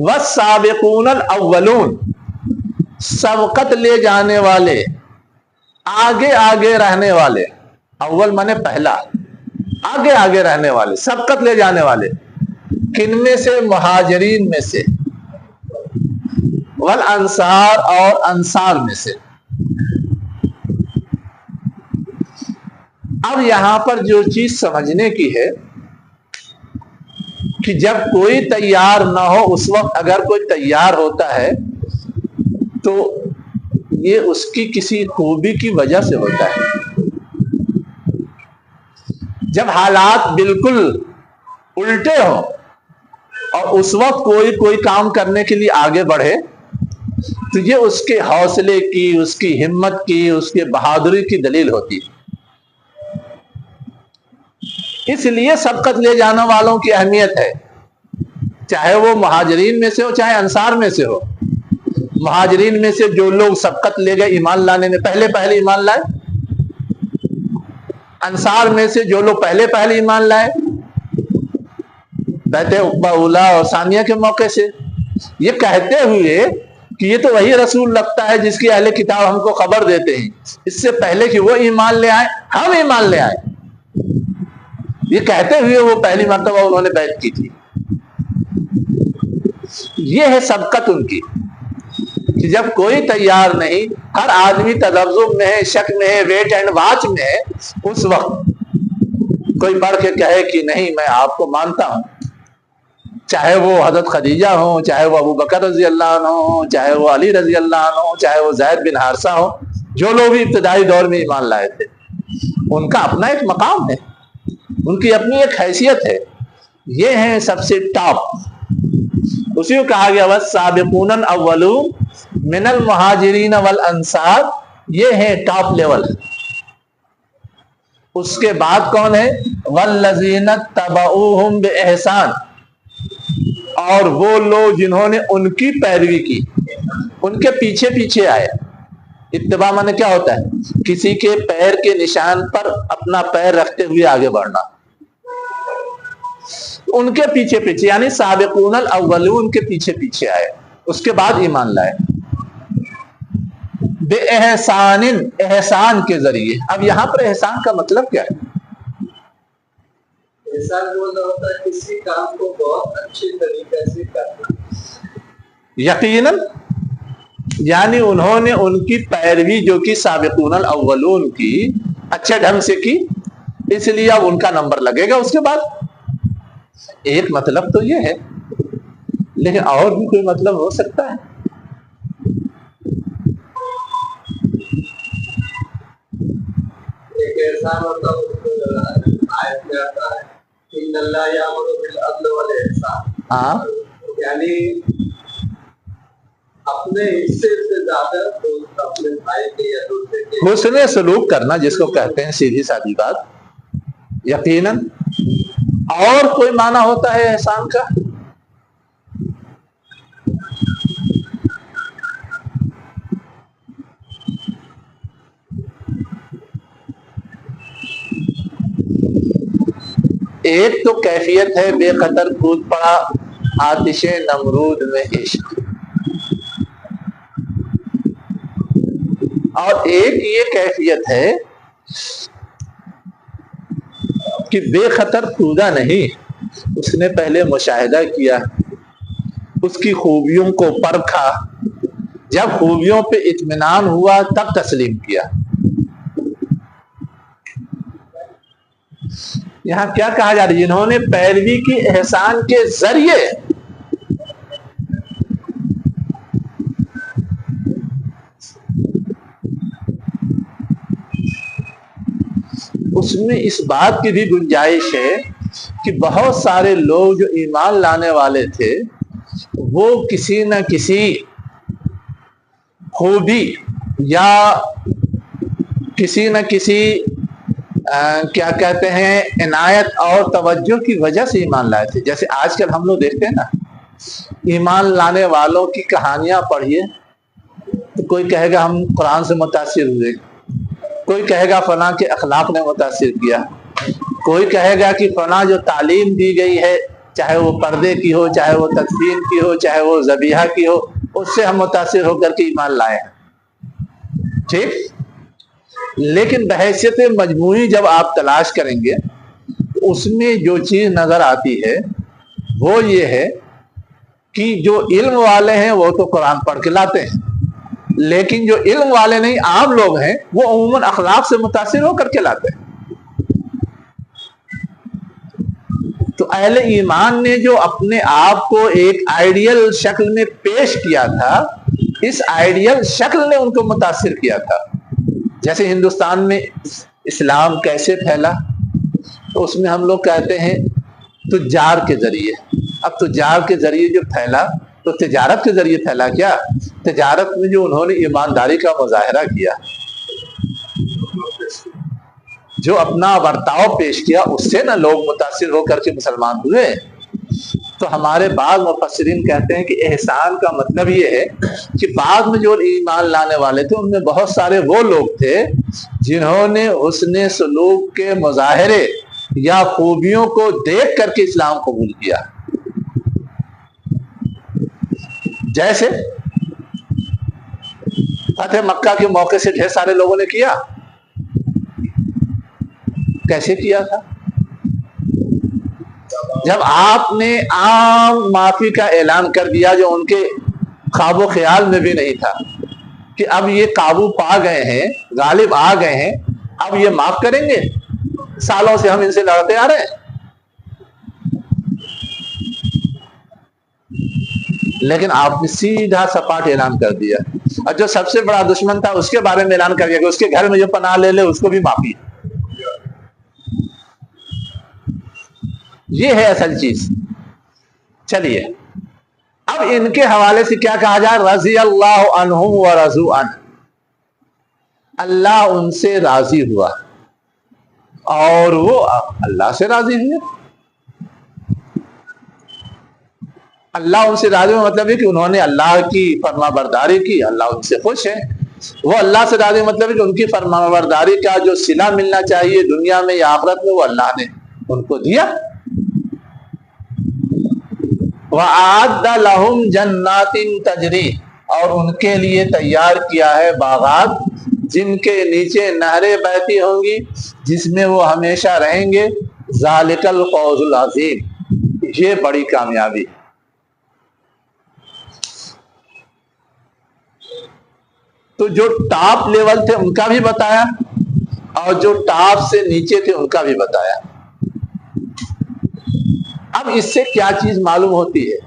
والسابقون الاولون، سبقت لے جانے والے، آگے آگے رہنے والے، اول مانے پہلا، آگے آگے رہنے والے، سبقت لے جانے والے، کن میں سے؟ مہاجرین میں سے، والانصار، اور انصار میں سے۔ اب یہاں پر جو چیز سمجھنے کی ہے کہ جب کوئی تیار نہ ہو اس وقت اگر کوئی تیار ہوتا ہے تو یہ اس کی کسی خوبی کی وجہ سے ہوتا ہے۔ جب حالات بالکل الٹے ہوں اور اس وقت کوئی کام کرنے کے لیے آگے بڑھے تو یہ اس کے حوصلے کی، اس کی ہمت کی، اس کے بہادری کی دلیل ہوتی ہے۔ اس لیے سبقت لے جانے والوں کی اہمیت ہے، چاہے وہ مہاجرین میں سے ہو چاہے انصار میں سے ہو۔ مہاجرین میں سے جو لوگ سبقت لے گئے ایمان لانے میں پہلے ایمان لائے، انصار میں سے جو لوگ پہلے ایمان لائے بیعت عقبہ اولا اور ثانیہ کے موقع سے، یہ کہتے ہوئے کہ یہ تو وہی رسول لگتا ہے جس کی اہل کتاب ہم کو خبر دیتے ہیں، اس سے پہلے کہ وہ ایمان لے آئے ہم ایمان لے آئے، یہ کہتے ہوئے وہ پہلی مرتبہ انہوں نے بیعت کی تھی۔ یہ ہے سبقت ان کی، کہ جب کوئی تیار نہیں، ہر آدمی تذبذب میں ہے، شک میں ہے، ویٹ اینڈ واچ میں ہے، اس وقت کوئی بڑھ کے کہے کہ نہیں میں آپ کو مانتا ہوں، چاہے وہ حضرت خدیجہ ہو، چاہے وہ ابو بکر رضی اللہ عنہ ہو، چاہے وہ علی رضی اللہ عنہ ہو، چاہے وہ زید بن حارثہ ہو، جو لوگ بھی ابتدائی دور میں ایمان لائے تھے، ان کا اپنا ایک مقام ہے، ان کی اپنی ایک حیثیت ہے، یہ ہیں سب سے ٹاپ۔ اسی کو کہا گیا والسابقون الاولون من المہاجرین والانصار، یہ ہے ٹاپ لیول۔ اس کے بعد کون ہے؟ والذین اتبعوہم باحسان، اور وہ لوگ جنہوں نے ان کی پیروی کی، ان کے پیچھے پیچھے آئے۔ اتباع مانے کیا ہوتا ہے؟ کسی کے پیر کے نشان پر اپنا پیر رکھتے ہوئے آگے بڑھنا، ان کے پیچھے پیچھے، یعنی سابقون الاولون کے پیچھے پیچھے آئے، اس کے بعد ایمان لائے بے احسان، احسان کے ذریعے۔ اب یہاں پر احسان کا مطلب کیا ہے؟ احسان بولنا ہوتا ہے کسی کام کو بہت اچھے طریقے سے کرنا۔ یقیناً، یعنی انہوں نے ان کی پیروی جو کہ سابقون الاولون کی اچھے ڈھنگ سے کی، اس لیے اب ان کا نمبر لگے گا اس کے بعد۔ ایک مطلب تو یہ ہے، لیکن اور بھی کوئی مطلب ہو سکتا ہے۔ ایک احسان ہوتا ہے، آیت میں آتا ہے ان اللہ یامر بالعدل والاحسان، ہاں، یعنی اپنے حصے سے زیادہ اپنے بھائی کے یا دوسرے کے حسن سلوک کرنا جس کو کہتے ہیں، سیدھی سادی بات۔ یقیناً اور کوئی معنی ہوتا ہے احسان کا؟ ایک تو کیفیت ہے بے قدر کود پڑا آتش نمرود میں عشق، اور ایک یہ کیفیت ہے کہ بے خطر کودا نہیں، اس نے پہلے مشاہدہ کیا، اس کی خوبیوں کو پرکھا، جب خوبیوں پہ اطمینان ہوا تب تسلیم کیا۔ یہاں کیا کہا جا رہا ہے؟ جنہوں نے پیروی کی احسان کے ذریعے، اس میں اس بات کی بھی گنجائش ہے کہ بہت سارے لوگ جو ایمان لانے والے تھے وہ کسی نہ کسی خوبی یا کسی نہ کسی کیا کہتے ہیں عنایت اور توجہ کی وجہ سے ایمان لائے تھے۔ جیسے آج کل ہم لوگ دیکھتے ہیں نا، ایمان لانے والوں کی کہانیاں پڑھیے تو کوئی کہے گا ہم قرآن سے متاثر ہوئے، کوئی کہے گا فلاں کے اخلاق نے متاثر کیا، کوئی کہے گا کہ فلاں جو تعلیم دی گئی ہے، چاہے وہ پردے کی ہو، چاہے وہ تدفین کی ہو، چاہے وہ ذبیحہ کی ہو، اس سے ہم متاثر ہو کر کے ایمان لائے ہیں۔ ٹھیک، لیکن بحیثیت مجموعی جب آپ تلاش کریں گے تو اس میں جو چیز نظر آتی ہے وہ یہ ہے کہ جو علم والے ہیں وہ تو قرآن پڑھ کے لاتے ہیں، لیکن جو علم والے نہیں، عام لوگ ہیں، وہ عموماً اخلاق سے متاثر ہو کر کے لاتے ہیں۔ تو اہل ایمان نے جو اپنے آپ کو ایک آئیڈیل شکل میں پیش کیا تھا، اس آئیڈیل شکل نے ان کو متاثر کیا تھا۔ جیسے ہندوستان میں اسلام کیسے پھیلا، تو اس میں ہم لوگ کہتے ہیں تجار کے ذریعے۔ اب تجار کے ذریعے جو پھیلا تو تجارت کے ذریعے پھیلا کیا؟ تجارت میں جو انہوں نے ایمانداری کا مظاہرہ کیا، جو اپنا برتاؤ پیش کیا، اس سے نا لوگ متاثر ہو کر کے مسلمان ہوئے۔ تو ہمارے بعض مفسرین کہتے ہیں کہ احسان کا مطلب یہ ہے کہ بعد میں جو ایمان لانے والے تھے ان میں بہت سارے وہ لوگ تھے جنہوں نے حسن سلوک کے مظاہرے یا خوبیوں کو دیکھ کر کے اسلام قبول کیا۔ جیسے فتح مکہ کے موقع سے ڈھیر سارے لوگوں نے کیا۔ کیسے کیا تھا؟ جب آپ نے عام معافی کا اعلان کر دیا جو ان کے خواب و خیال میں بھی نہیں تھا کہ اب یہ قابو پا گئے ہیں، غالب آ گئے ہیں، اب یہ معاف کریں گے، سالوں سے ہم ان سے لڑتے آ رہے ہیں۔ لیکن آپ نے سیدھا سپاٹ اعلان کر دیا، اور جو سب سے بڑا دشمن تھا اس کے بارے میں اعلان کر دیا کہ اس کے گھر میں جو پناہ لے لے اس کو بھی معافی۔ یہ ہے اصل چیز۔ چلیے اب ان کے حوالے سے کیا کہا جائے؟ رضی اللہ عنہم ورضوا عنہ، اللہ ان سے راضی ہوا اور وہ اللہ سے راضی ہوئے۔ اللہ ان سے راضی ہوا مطلب ہے کہ انہوں نے اللہ کی فرما برداری کی، اللہ ان سے خوش ہے۔ وہ اللہ سے راضی مطلب ہے کہ ان کی فرما برداری کا جو صلہ ملنا چاہیے دنیا میں یا آخرت میں وہ اللہ نے ان کو دیا۔ وَأَعَدَّ لَهُمْ جَنَّاتٍ تَجْرِي، اور ان کے لیے تیار کیا ہے باغات جن کے نیچے نہریں بہتی ہوں گی، جس میں وہ ہمیشہ رہیں گے۔ ذَلِكَ الْفَوْزُ الْعَظِيمُ، یہ بڑی کامیابی۔ تو جو ٹاپ لیول تھے ان کا بھی بتایا اور جو ٹاپ سے نیچے تھے ان کا بھی بتایا۔ اب اس سے کیا چیز معلوم ہوتی ہے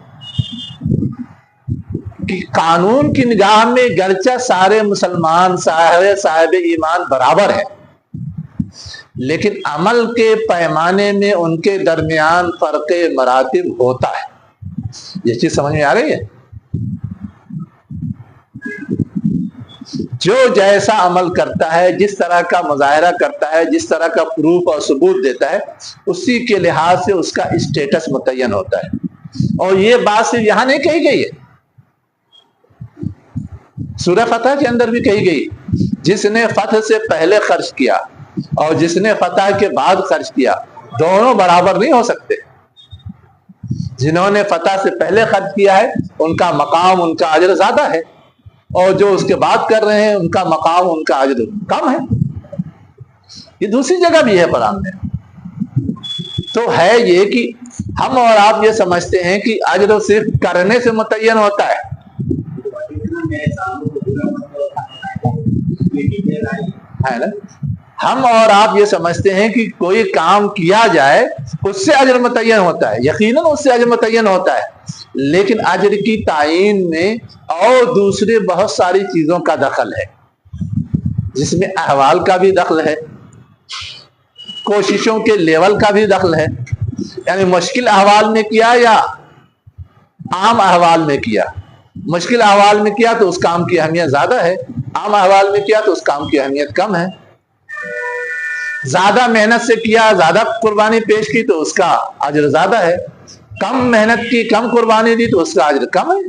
کہ قانون کی نگاہ میں گرچہ سارے مسلمان صاحب ایمان برابر ہیں، لیکن عمل کے پیمانے میں ان کے درمیان فرق مراتب ہوتا ہے۔ یہ چیز سمجھ میں آ رہی ہے؟ جو جیسا عمل کرتا ہے، جس طرح کا مظاہرہ کرتا ہے، جس طرح کا پروف اور ثبوت دیتا ہے، اسی کے لحاظ سے اس کا اسٹیٹس متعین ہوتا ہے۔ اور یہ بات صرف یہاں نہیں کہی گئی ہے، سورہ فتح کے اندر بھی کہی گئی، جس نے فتح سے پہلے خرچ کیا اور جس نے فتح کے بعد خرچ کیا، دونوں برابر نہیں ہو سکتے۔ جنہوں نے فتح سے پہلے خرچ کیا ہے ان کا مقام، ان کا اجر زیادہ ہے، اور جو اس کے بعد کر رہے ہیں ان کا مقام، ان کا اجر کم ہے۔ یہ دوسری جگہ بھی ہے قرآن میں۔ تو ہے یہ کہ ہم اور آپ یہ سمجھتے ہیں کہ اجر صرف کرنے سے متعین ہوتا ہے، ہے نا؟ ہم اور آپ یہ سمجھتے ہیں کہ کوئی کام کیا جائے اس سے اجر متعین ہوتا ہے، یقیناً اس سے اجر متعین ہوتا ہے، لیکن اجر کی تعین میں اور دوسرے بہت ساری چیزوں کا دخل ہے، جس میں احوال کا بھی دخل ہے، کوششوں کے لیول کا بھی دخل ہے۔ یعنی مشکل احوال میں کیا یا عام احوال میں کیا، مشکل احوال میں کیا تو اس کام کی اہمیت زیادہ ہے، عام احوال میں کیا تو اس کام کی اہمیت کم ہے۔ زیادہ محنت سے کیا، زیادہ قربانی پیش کی تو اس کا اجر زیادہ ہے، کم محنت کی، کم قربانی دی تو اس کا اجر کم ہے۔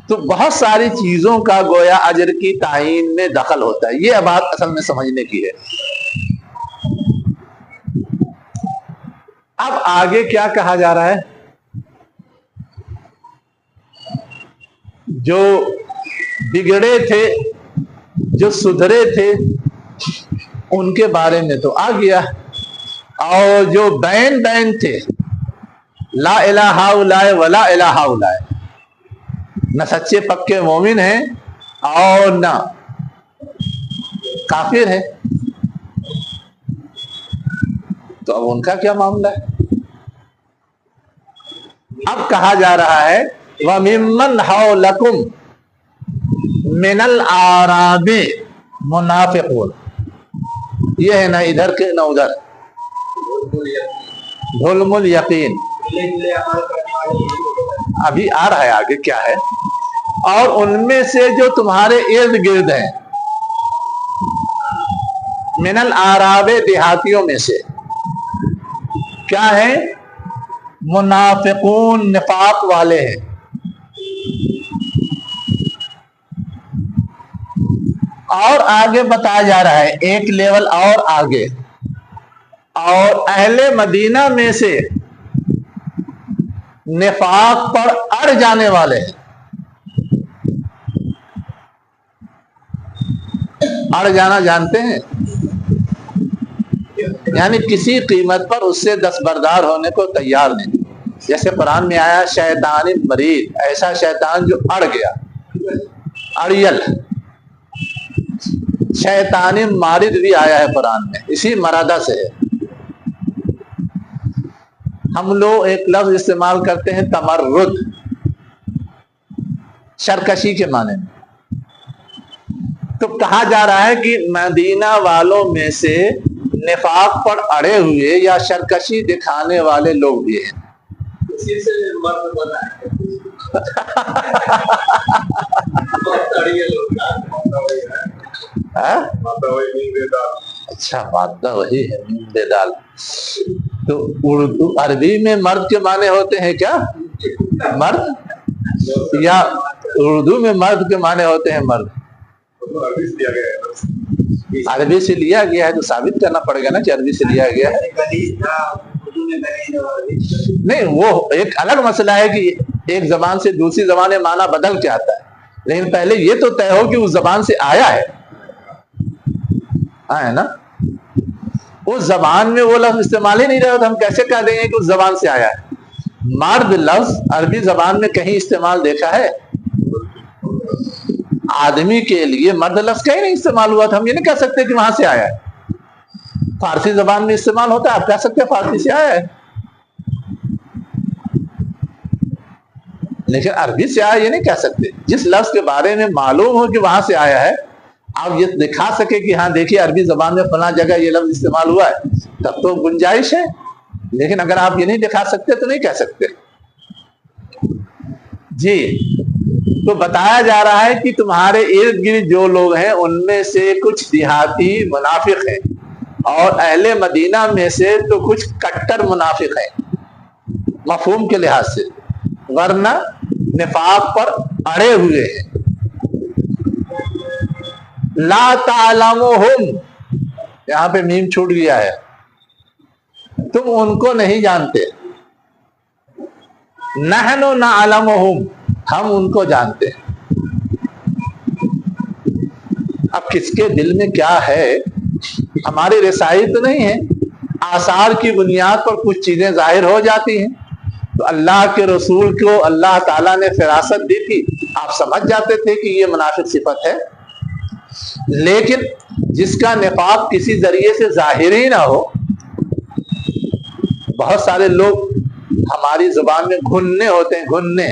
تو بہت ساری چیزوں کا گویا اجر کی تعین میں دخل ہوتا ہے۔ یہ بات اصل میں سمجھنے کی ہے۔ اب آگے کیا کہا جا رہا ہے؟ جو بگڑے تھے، جو سدھرے تھے، ان کے بارے میں تو آ گیا، اور جو بین تھے، لا الہ الا ولا الہ الا، نہ سچے پکے مومن ہیں اور نہ کافر ہیں، تو اب ان کا کیا معاملہ ہے؟ اب کہا جا رہا ہے وَمِمَّنْ حَوْلَكُمْ مِنَ الْأَعْرَابِ مُنَافِقُونَ، یہ ہے نہ ادھر کے نہ ادھر، ظلم الیقین۔ ابھی آ رہا ہے آگے کیا ہے، اور ان میں سے جو تمہارے ارد گرد ہیں، من الاعراب دیہاتیوں میں سے کیا ہیں؟ منافقون، نفاق والے ہیں۔ اور آگے بتایا جا رہا ہے ایک لیول اور آگے، اور اہل مدینہ میں سے نفاق پر اڑ جانے والے ہیں۔ اڑ جانا جانتے ہیں؟ یعنی کسی قیمت پر اس سے دستبردار ہونے کو تیار نہیں۔ جیسے قرآن میں آیا شیطان مرید، ایسا شیطان جو اڑ گیا، اڑیل۔ شیطان مارد بھی آیا ہے قرآن میں، اسی مرادہ سے ہے۔ ہم لوگ ایک لفظ استعمال کرتے ہیں تمرد، سرکشی کے معنی میں۔ تو کہا جا رہا ہے کہ مدینہ والوں میں سے نفاق پر اڑے ہوئے یا سرکشی دکھانے والے لوگ بھی ہیں۔ اسی سے مرد بنا ہے۔ اچھا، مادہ وہی ہے، نون دے ڈال۔ تو اردو عربی میں مرد کے معنی ہوتے ہیں کیا؟ مرد، یا اردو میں مرد کے معنی ہوتے ہیں مرد؟ عربی سے لیا گیا ہے تو ثابت کرنا پڑے گا نا کہ عربی سے لیا گیا ہے۔ نہیں، وہ ایک الگ مسئلہ ہے کہ ایک زبان سے دوسری زبان میں معنی بدل کے آتا ہے، لیکن پہلے یہ تو طے ہو کہ اس زبان سے آیا ہے، ہے نا؟ اس زبان میں وہ لفظ استعمال ہی نہیں رہا تو ہم کیسے کہہ دیں گے کہ اس زبان سے آیا ہے؟ مرد لفظ عربی زبان میں کہیں استعمال دیکھا ہے؟ آدمی کے لیے مرد لفظ کہیں نہیں استعمال ہوا، تو ہم یہ نہیں کہہ سکتے کہ وہاں سے آیا ہے۔ فارسی زبان میں استعمال ہوتا ہے، آپ کہہ سکتے ہیں فارسی سے آیا ہے، لیکن عربی سے آیا یہ نہیں کہہ سکتے۔ جس لفظ کے بارے میں معلوم ہو کہ وہاں سے آیا ہے، آپ یہ دکھا سکے کہ ہاں دیکھیے عربی زبان میں فلاں جگہ یہ لفظ استعمال ہوا ہے، تب تو گنجائش ہے، لیکن اگر آپ یہ نہیں دکھا سکتے تو نہیں کہہ سکتے۔ جی، تو بتایا جا رہا ہے کہ تمہارے ارد گرد جو لوگ ہیں ان میں سے کچھ دیہاتی منافق ہیں، اور اہل مدینہ میں سے تو کچھ کٹر منافق ہیں مفہوم کے لحاظ سے، ورنہ نفاق پر اڑے ہوئے ہیں۔ لا تعلمہم، یہاں پہ میم چھوٹ گیا ہے، تم ان کو نہیں جانتے۔ نحن نعلمہم، ہم ان کو جانتے ہیں۔ اب کس کے دل میں کیا ہے ہماری رسائی تو نہیں ہے، آثار کی بنیاد پر کچھ چیزیں ظاہر ہو جاتی ہیں، تو اللہ کے رسول کو اللہ تعالیٰ نے فراست دی تھی، آپ سمجھ جاتے تھے کہ یہ منافق صفت ہے۔ لیکن جس کا نفاق کسی ذریعے سے ظاہر ہی نہ ہو، بہت سارے لوگ ہماری زبان میں گھننے ہوتے ہیں، گھننے،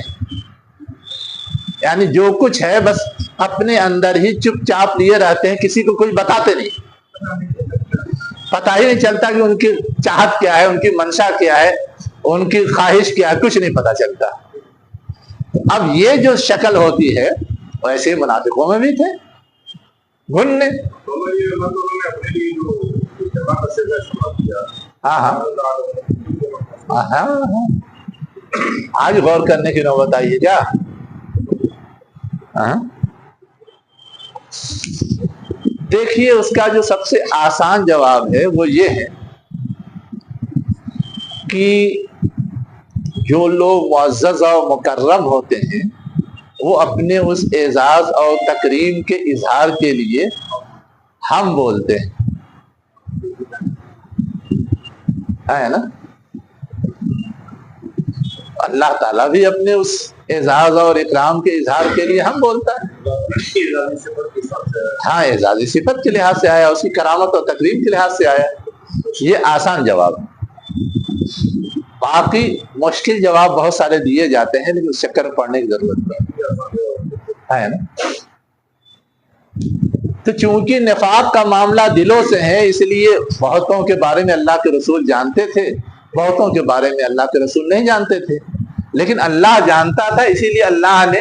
یعنی جو کچھ ہے بس اپنے اندر ہی چپ چاپ لیے رہتے ہیں، کسی کو کچھ بتاتے نہیں، پتہ ہی نہیں چلتا کہ ان کی چاہت کیا ہے، ان کی منشا کیا ہے، ان کی خواہش کیا ہے، کچھ نہیں پتہ چلتا۔ اب یہ جو شکل ہوتی ہے ویسے منافقوں میں بھی تھے گھننے۔ ہاں، آج غور کرنے کی نوبت آئی ہے کیا؟ دیکھیے، اس کا جو سب سے آسان جواب ہے وہ یہ ہے کہ جو لوگ معزز اور مکرم ہوتے ہیں وہ اپنے اس اعزاز اور تکریم کے اظہار کے لیے ہم بولتے ہیں، ہے نا؟ اللہ تعالیٰ بھی اپنے اس اعزاز اور اکرام کے اظہار کے لیے ہم بولتا ہے۔ ہاں، اعزازی صفت کے لحاظ سے آیا، اس کی کرامت اور تکریم کے لحاظ سے آیا۔ یہ آسان جواب ہے۔ باقی مشکل جواب بہت سارے دیے جاتے ہیں، لیکن اس چکر میں پڑھنے کی ضرورت ہے نا۔ تو چونکہ نفاق کا معاملہ دلوں سے ہے، اس لیے بہتوں کے بارے میں اللہ کے رسول جانتے تھے، بہتوں کے بارے میں اللہ کے رسول نہیں جانتے تھے، لیکن اللہ جانتا تھا، اسی لیے اللہ نے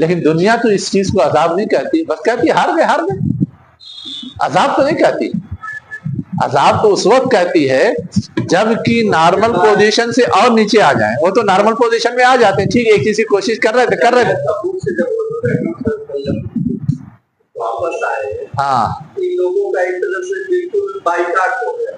لیکن دنیا تو اس چیز کو عذاب نہیں کہتی، بس کہتی ہار گئے ہار گئے، عذاب تو نہیں کہتی۔ عذاب تو اس وقت کہتی ہے جب کہ نارمل پوزیشن سے اور نیچے آ جائیں۔ وہ تو نارمل پوزیشن میں آ جاتے ہیں، ٹھیک ایک چیز کی کوشش کر رہے تھے واپس آئے، ہاں ان لوگوں کا ایک طرح سے بالکل بائیکاٹ ہو گیا،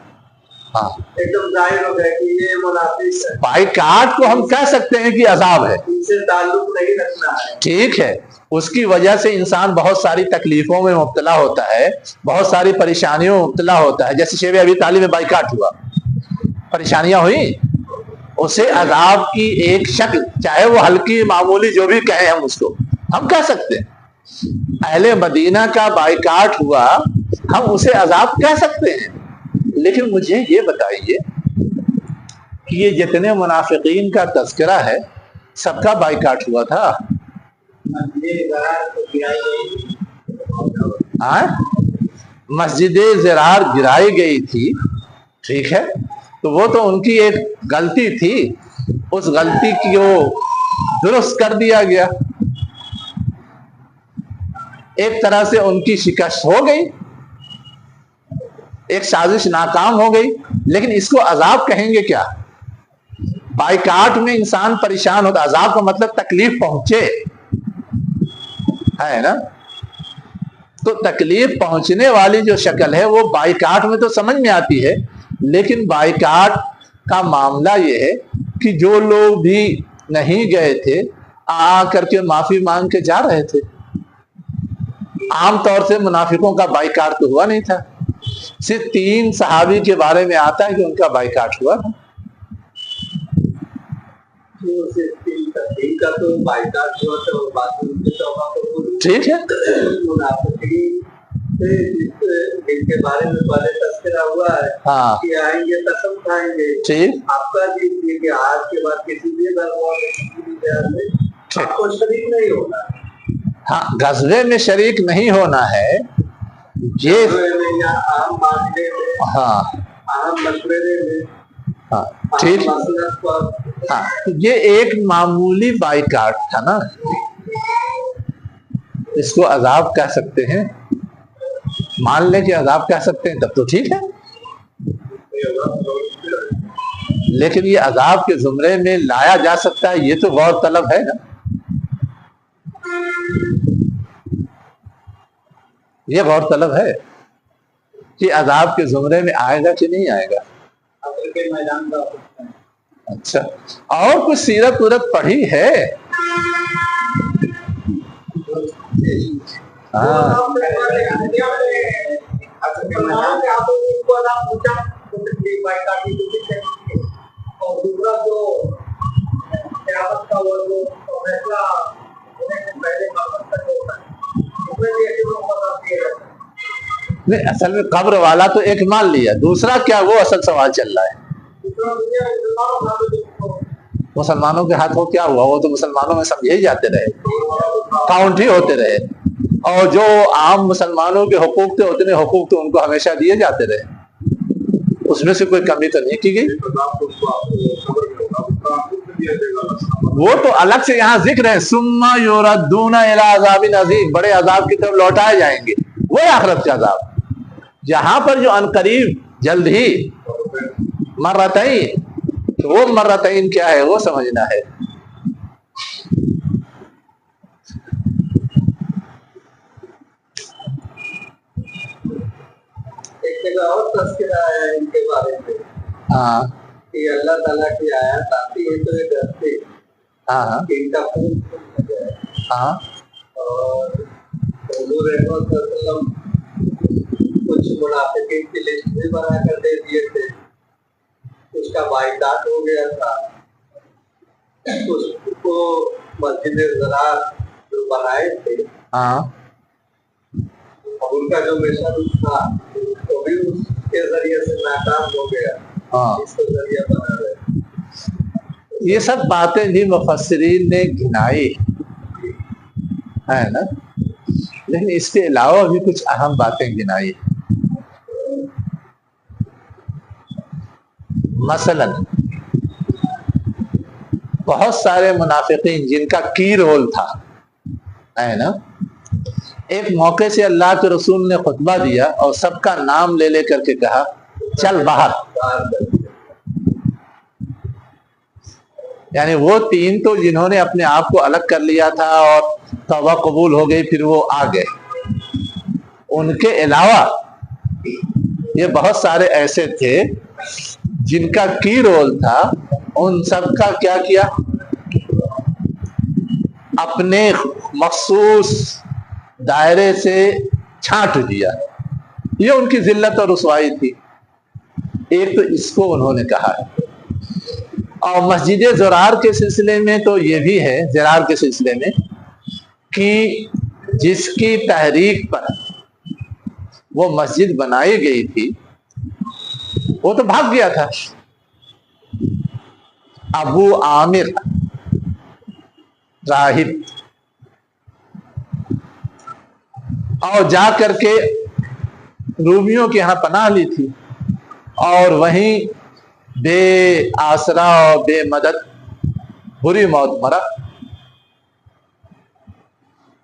ہاں، ایک دم ظاہر ہو گیا کہ یہ منافق ہے، بائیکاٹ کو ہم کہہ سکتے ہیں کہ عذاب ہے، ان سے تعلق نہیں رکھنا ہے۔ ٹھیک ہے، اس کی وجہ سے انسان بہت ساری تکلیفوں میں مبتلا ہوتا ہے، بہت ساری پریشانیوں میں مبتلا ہوتا ہے، جیسے شیب ابی طالب میں بائیکاٹ ہوا، پریشانیاں ہوئی، اسے عذاب کی ایک شکل، چاہے وہ ہلکی معمولی جو بھی کہیں ہم اس کو ہم کہہ سکتے ہیں۔ اہل مدینہ کا بائیکاٹ ہوا، ہم اسے عذاب کہہ سکتے ہیں، لیکن مجھے یہ بتائیے کہ یہ جتنے منافقین کا تذکرہ ہے سب کا بائیکاٹ ہوا تھا؟ مسجد زرار گرائی گئی تھی، ٹھیک ہے، تو وہ تو ان کی ایک غلطی تھی، اس غلطی کی وہ درست کر دیا گیا، ایک طرح سے ان کی شکست ہو گئی، ایک سازش ناکام ہو گئی، لیکن اس کو عذاب کہیں گے کیا؟ بائیکاٹ میں انسان پریشان ہوتا، عذاب کا مطلب تکلیف پہنچے ہے نا، تو تکلیف پہنچنے والی جو شکل ہے وہ بائیکاٹ میں تو سمجھ میں آتی ہے، لیکن بائیکاٹ کا معاملہ یہ ہے کہ جو لوگ بھی نہیں گئے تھے آ کر کے معافی مانگ کے جا رہے تھے۔ عام طور سے منافقوں کا بائیکاٹ تو ہوا نہیں تھا، صرف 3 صحابی کے بارے میں آتا ہے کہ ان کا بائیکاٹ ہوا تھا۔ ٹھیک ہے، جن کے بارے میں پہلے تذکرہ ہوا ہے ہاں کہ آئیں گے قسم کھائیں گے، ٹھیک، آپ کا جی کہ آج کے بعد کسی بھی آپ کو شریک نہیں ہونا، ہاں غزوے میں شریک نہیں ہونا ہے، یہ عام معاملے میں، ہاں عام مشورے میں، ہاں ٹھیک، ہاں یہ ایک معمولی بائیکاٹ تھا نا، اس کو عذاب کہہ سکتے ہیں، مان لیں کہ عذاب کہہ سکتے ہیں تب تو ٹھیک ہے، لیکن یہ عذاب کے زمرے میں لایا جا سکتا ہے، یہ تو غور طلب ہے نا، یہ غور طلب ہے کہ عذاب کے زمرے میں آئے گا کہ نہیں آئے گا۔ اچھا، اور کچھ سیرت ویرت پڑھی ہے؟ ہاں نہیں، اصل میں قبر والا تو ایک مان لیا، دوسرا کیا وہ اصل سوال چل رہا ہے، مسلمانوں کے ہاتھ کو کیا ہوا؟ وہ تو مسلمانوں میں سمجھے ہی جاتے رہے، کاؤنٹ ہی ہوتے رہے، اور جو عام مسلمانوں کے حقوق تھے اتنے حقوق تو ان کو ہمیشہ دیے جاتے رہے، اس میں سے کوئی کمی تو نہیں کی گئی۔ وہ تو الگ سے یہاں ذکر ہے، ثم یردون الی عذاب عظیم، بڑے عذاب کی طرف لوٹائے جائیں گے، وہ آخرت کا عذاب، جہاں پر جو عنقریب جلد ہی مرتين، وہ مرتين کیا ہے وہ سمجھنا ہے۔ ایک جگہ اور تذکرہ ہے ان کے بارے میں، ہاں کہ اللہ تعالیٰ کی آیات آتی ہے تو ایک ہفتے ہاں ان کا خون ہو جائے، ہاں، اور حضور صلی اللہ علیہ وسلم کچھ منافقین کی لسٹ بھی بنا کر دے دیے تھے، اس کا بائیکاٹ ہو گیا تھا، اس کو مسجد زراعت جو بنائے تھے ہاں، اور ان کا جو مشن تھا وہ بھی اس کے ذریعے سے ناکام ہو گیا، ہاں، اس کو ذریعہ بنا رہے۔ یہ سب باتیں بھی مفسرین نے گنائی ہے نا، لیکن اس کے علاوہ بھی کچھ اہم باتیں گنائی، مثلا بہت سارے منافقین جن کا کی رول تھا ہے نا. ایک موقع سے اللہ کے رسول نے خطبہ دیا اور سب کا نام لے لے کر کے کہا چل باہر. یعنی وہ تین تو جنہوں نے اپنے آپ کو الگ کر لیا تھا اور توبہ قبول ہو گئی پھر وہ آ گئے، ان کے علاوہ یہ بہت سارے ایسے تھے جن کا کی رول تھا. ان سب کا کیا کیا؟ اپنے مخصوص دائرے سے چھانٹ دیا. یہ ان کی ذلت اور رسوائی تھی. ایک تو اس کو انہوں نے کہا ہے. اور مسجد زرار کے سلسلے میں تو یہ بھی ہے، زرار کے سلسلے میں، کہ جس کی تحریک پر وہ مسجد بنائی گئی تھی وہ تو بھاگ گیا تھا. ابو عامر راہب، اور جا کر کے رومیوں کے یہاں پناہ لی تھی اور وہیں بے آسرا اور بے مدد بری موت مرا.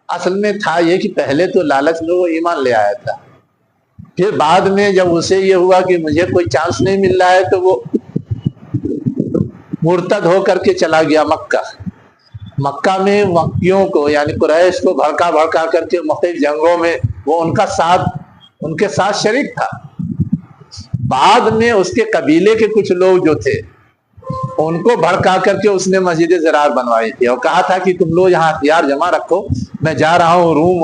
اصل میں تھا یہ کہ پہلے تو لالچ میں وہ ایمان لے آیا تھا، پھر بعد میں جب اسے یہ ہوا کہ مجھے کوئی چانس نہیں مل رہا ہے تو وہ مرتد ہو کر کے چلا گیا مکہ. مکہ میں مکیوں کو یعنی قریش کو بھڑکا بھڑکا کر کے مختلف جنگوں میں وہ ان کے ساتھ شریک تھا. بعد میں اس کے قبیلے کے کچھ لوگ جو تھے ان کو بھڑکا کر کے اس نے مسجد زرار بنوائی تھی اور کہا تھا کہ تم لوگ یہاں ہتھیار جمع رکھو، میں جا رہا ہوں روم،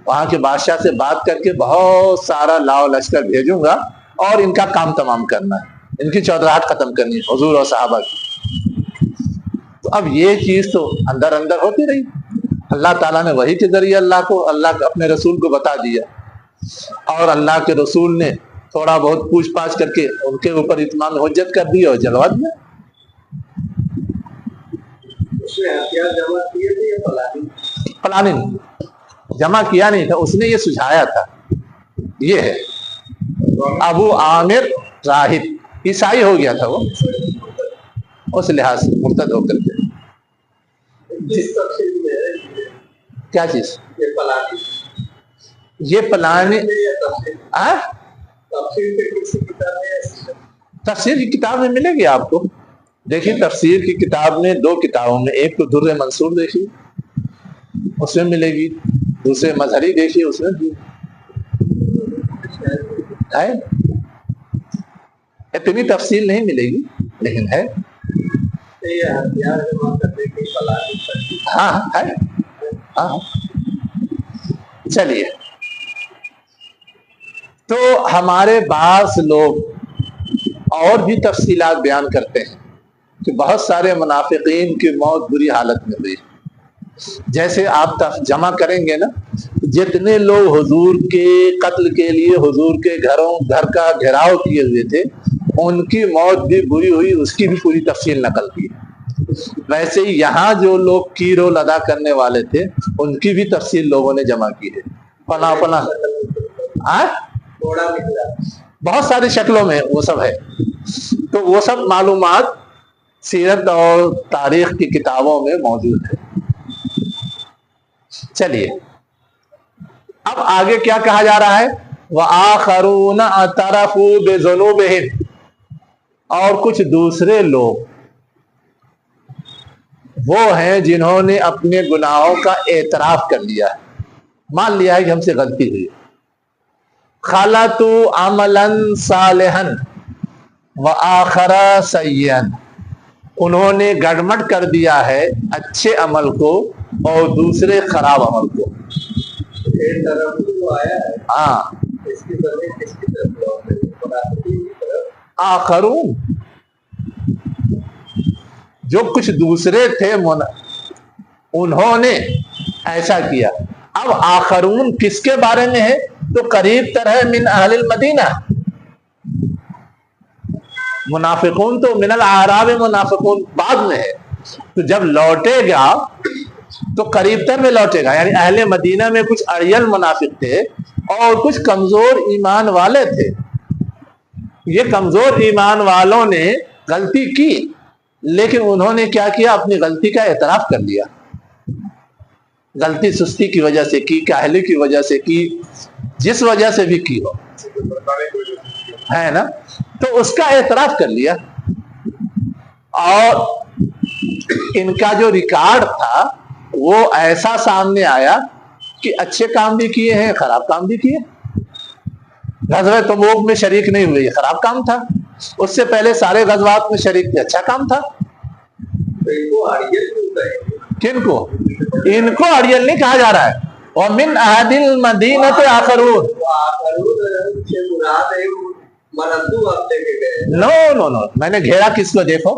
وہاں کے بادشاہ سے بات کر کے بہت سارا لاؤ لشکر بھیجوں گا اور ان کا کام تمام کرنا ہے، ان کی چودراہٹ ختم کرنی ہے حضور اور صحابہ کی. تو اب یہ چیز تو اندر اندر ہوتی رہی. اللہ تعالیٰ نے وحی کے ذریعے اللہ اپنے رسول کو بتا دیا اور اللہ کے رسول نے تھوڑا بہت پوچھ پاچھ کر کے ان کے اوپر اتمام حجت کر دی اور جلوا دیا. پلاننگ جمع کیا نہیں تھا، اس نے یہ سجھایا تھا. یہ ہے ابو عامر راہب، عیسائی ہو گیا تھا وہ اس لحاظ سے مرتد ہو کر کے. کیا چیز یہ پلاننگ؟ تفسیر کی کتاب میں ملے گی آپ کو. دیکھیے تفسیر کی کتاب میں دو کتابوں میں، ایک تو در منصور دیکھیے اس میں ملے گی، دوسرے مظہری دیکھیے اس میں بھی ہے. اتنی تفصیل نہیں ملے گی لیکن ہے. ہاں ہے. ہاں چلیے. تو ہمارے بعض لوگ اور بھی تفصیلات بیان کرتے ہیں کہ بہت سارے منافقین کی موت بری حالت میں ہوئی. جیسے آپ جمع کریں گے نا، جتنے لوگ حضور کے قتل کے لیے حضور کے گھر کا گھیراؤ کیے ہوئے تھے ان کی موت بھی بری ہوئی، اس کی بھی پوری تفصیل نقل کی. ویسے ہی یہاں جو لوگ کی رول ادا کرنے والے تھے ان کی بھی تفصیل لوگوں نے جمع کی ہے. پنا بہت ساری شکلوں میں وہ سب ہے. تو وہ سب معلومات سیرت اور تاریخ کی کتابوں میں موجود ہے. چلیے اب آگے کیا کہا جا رہا ہے؟ وَآخَرُونَ اعْتَرَفُوا بِذُنُوبِهِمْ، اور کچھ دوسرے لوگ وہ ہیں جنہوں نے اپنے گناہوں کا اعتراف کر لیا ہے، مان لیا ہے کہ ہم سے غلطی ہوئی. خَلَطُوا عَمَلًا صَالِحًا وَآخَرَ سَيِّئًا، انہوں نے گڑمٹ کر دیا ہے اچھے عمل کو اور دوسرے خراب عمل کو. ہاں آخرون جو کچھ دوسرے تھے انہوں نے ایسا کیا. اب آخرون کس کے بارے میں ہے؟ تو قریب تر ہے من اہل المدینہ. منافقون تو من الاعراب منافقون بعد میں ہے. تو جب لوٹے گا تو قریب تر میں لوٹے گا، یعنی اہل مدینہ میں کچھ اڑیل منافق تھے اور کچھ کمزور ایمان والے تھے. یہ کمزور ایمان والوں نے غلطی کی لیکن انہوں نے کیا کیا؟ اپنی غلطی کا اعتراف کر لیا. غلطی سستی کی وجہ سے کی, کاہلی کی وجہ سے کی, جس وجہ سے بھی کی ہو, ہے نا, تو اس کا اعتراف کر لیا. اور ان کا جو ریکارڈ تھا وہ ایسا سامنے آیا کہ اچھے کام بھی کیے ہیں, خراب کام بھی کیے. غزوہ تبوک میں شریک نہیں ہوئے, یہ خراب کام تھا. اس سے پہلے سارے غزوات میں شریک تھے, اچھا کام تھا. کن کو؟ ان کو اڑیل نہیں کہا جا رہا ہے. وَمِنْ أَهْلِ الْمَدِينَةِ آخَرُونَ. نو, میں نے گھیرا کس کو دیکھو,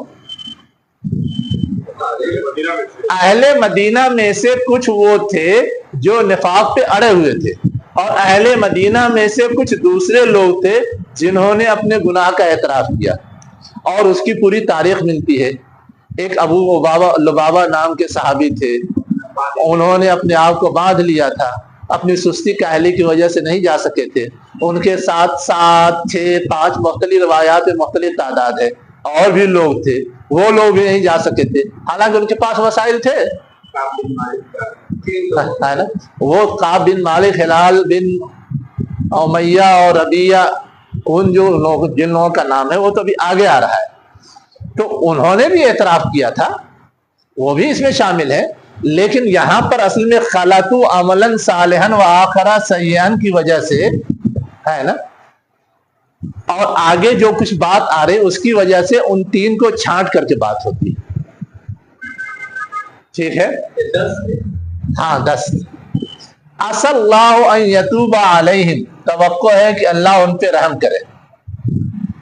اہل مدینہ میں سے کچھ وہ تھے جو نفاق پہ اڑے ہوئے تھے, اور اہل مدینہ میں سے کچھ دوسرے لوگ تھے جنہوں نے اپنے گناہ کا اعتراف کیا. اور اس کی پوری تاریخ ملتی ہے. ایک ابو لبابہ نام کے صحابی تھے, انہوں نے اپنے آپ کو باندھ لیا تھا, اپنی سستی کاہلی کی وجہ سے نہیں جا سکے تھے. ان کے ساتھ 7 6 5 مختلف روایات میں مختلف تعداد ہے, اور بھی لوگ تھے, وہ لوگ بھی نہیں جا سکے تھے, حالانکہ ان کے پاس وسائل تھے. وہ قاب بن مالک, ہلال بن امیہ اور ربیہ, ان جو لوگ جن لوگوں کا نام ہے وہ تو بھی آگے آ رہا ہے. تو انہوں نے بھی اعتراف کیا تھا, وہ بھی اس میں شامل ہے. لیکن یہاں پر اصل میں خلطوا عملا صالحا وآخر سیئا کی وجہ سے ہے نا, اور آگے جو کچھ بات آ رہی اس کی وجہ سے ان 3 کو چھانٹ کر کے بات ہوتی ہے. ٹھیک ہے, ہاں 10. عسى اللہ ان یتوب علیہم, توقع ہے کہ اللہ ان پہ رحم کرے.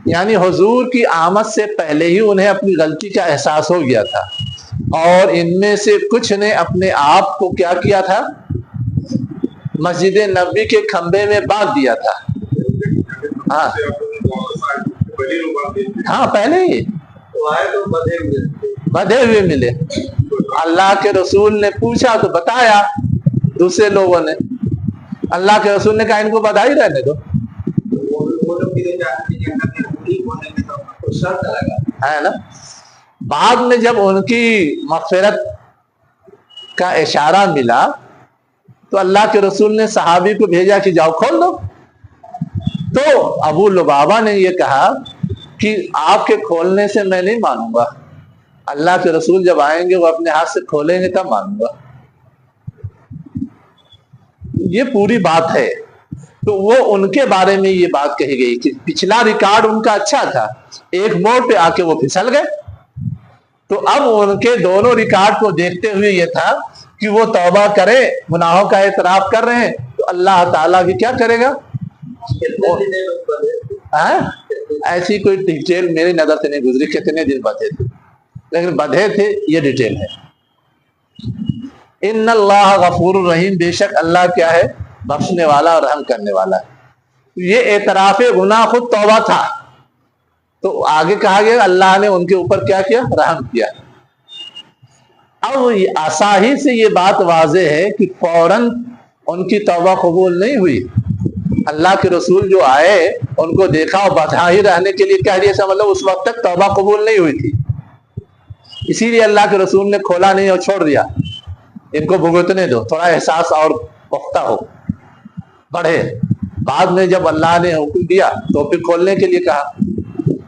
یعنی حضور کی آمد سے پہلے ہی انہیں اپنی غلطی کا احساس ہو گیا تھا, اور ان میں سے کچھ نے اپنے آپ کو کیا کیا تھا, مسجد نبی کے کھمبے میں باندھ دیا تھا. ہاں پہلے ہی بدھے ہوئے ملے. اللہ کے رسول نے پوچھا تو بتایا دوسرے لوگوں نے. اللہ کے رسول نے کہا ان کو بدھائی رہنے دو, ہے نا. بعد میں جب ان کی مغفرت کا اشارہ ملا تو اللہ کے رسول نے صحابی کو بھیجا کہ جاؤ کھول دو. تو ابو لبابہ نے یہ کہا کہ آپ کے کھولنے سے میں نہیں مانوں گا, اللہ کے رسول جب آئیں گے وہ اپنے ہاتھ سے کھولیں گے تب مانوں گا. یہ پوری بات ہے. تو وہ ان کے بارے میں یہ بات کہی گئی کہ پچھلا ریکارڈ ان کا اچھا تھا, ایک موڑ پہ آ کے وہ پھسل گئے. تو اب ان کے دونوں ریکارڈ کو دیکھتے ہوئے یہ تھا کہ وہ توبہ کرے, گناہوں کا اعتراف کر رہے ہیں, تو اللہ تعالیٰ بھی کیا کرے گا. ایسی کوئی ڈیٹیل میری نظر سے نہیں گزری کتنے دن بدھے تھے, لیکن بدھے تھے یہ ڈیٹیل ہے. ان اللہ غفور الرحیم, بے شک اللہ کیا ہے, بخشنے والا اور رحم کرنے والا ہے. یہ اعتراف گناہ خود توبہ تھا, تو آگے کہا گیا اللہ نے ان کے اوپر کیا کیا, رحم کیا. اب آساہی سے یہ بات واضح ہے کہ فوراً ان کی توبہ قبول نہیں ہوئی. اللہ کے رسول جو آئے ان کو دیکھا اور بدھا ہی رہنے کے لیے کہہ دیا, مطلب اس وقت تک توبہ قبول نہیں ہوئی تھی, اسی لیے اللہ کے رسول نے کھولا نہیں اور چھوڑ دیا, ان کو بھگتنے دو, تھوڑا احساس اور پختہ ہو, بڑھے. بعد میں جب اللہ نے حکم دیا تو پھر کھولنے کے لیے کہا.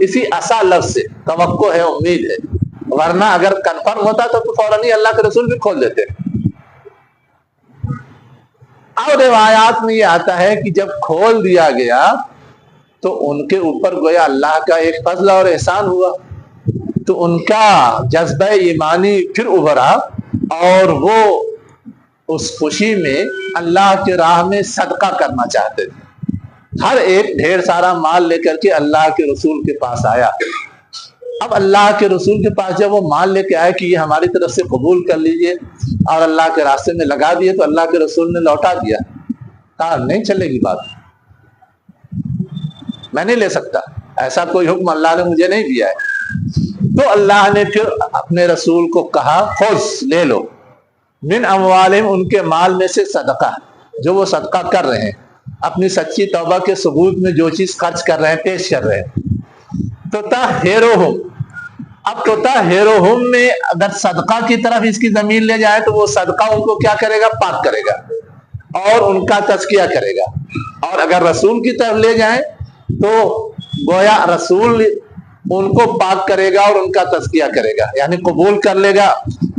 اسی عسا لفظ سے توقع ہے, امید ہے, ورنہ اگر کنفرم ہوتا تو فوراً ہی اللہ کے رسول بھی کھول دیتے. اور روایات میں یہ آتا ہے کہ جب کھول دیا گیا تو ان کے اوپر گویا اللہ کا ایک فضل اور احسان ہوا, تو ان کا جذبہ ایمانی پھر ابھرا, اور وہ اس خوشی میں اللہ کے راہ میں صدقہ کرنا چاہتے تھے. ہر ایک ڈھیر سارا مال لے کر کے اللہ کے رسول کے پاس آیا. اب اللہ کے رسول کے پاس جب وہ مال لے کے آئے کہ یہ ہماری طرف سے قبول کر لیجئے اور اللہ کے راستے میں لگا دیے, تو اللہ کے رسول نے لوٹا دیا, کہا نہیں چلے گی بات, میں نہیں لے سکتا, ایسا کوئی حکم اللہ نے مجھے نہیں دیا ہے. تو اللہ نے پھر اپنے رسول کو کہا خذ لے لو, من اموالہم, ان کے مال میں سے صدقہ, جو وہ صدقہ کر رہے ہیں, اپنی سچی توبہ کے ثبوت میں جو چیز خرچ کر رہے ہیں, پیش کر رہے ہیں. تو طہرہم, اب تو طاہرہم میں اگر صدقہ کی طرف اس کی ضمیر لے جائے تو وہ صدقہ ان کو کیا کرے گا؟ پاک کرے گا اور ان کا تزکیہ کرے گا. اور اگر رسول کی طرف لے جائیں تو گویا رسول ان کو پاک کرے گا اور ان کا تزکیہ کرے گا، یعنی قبول کر لے گا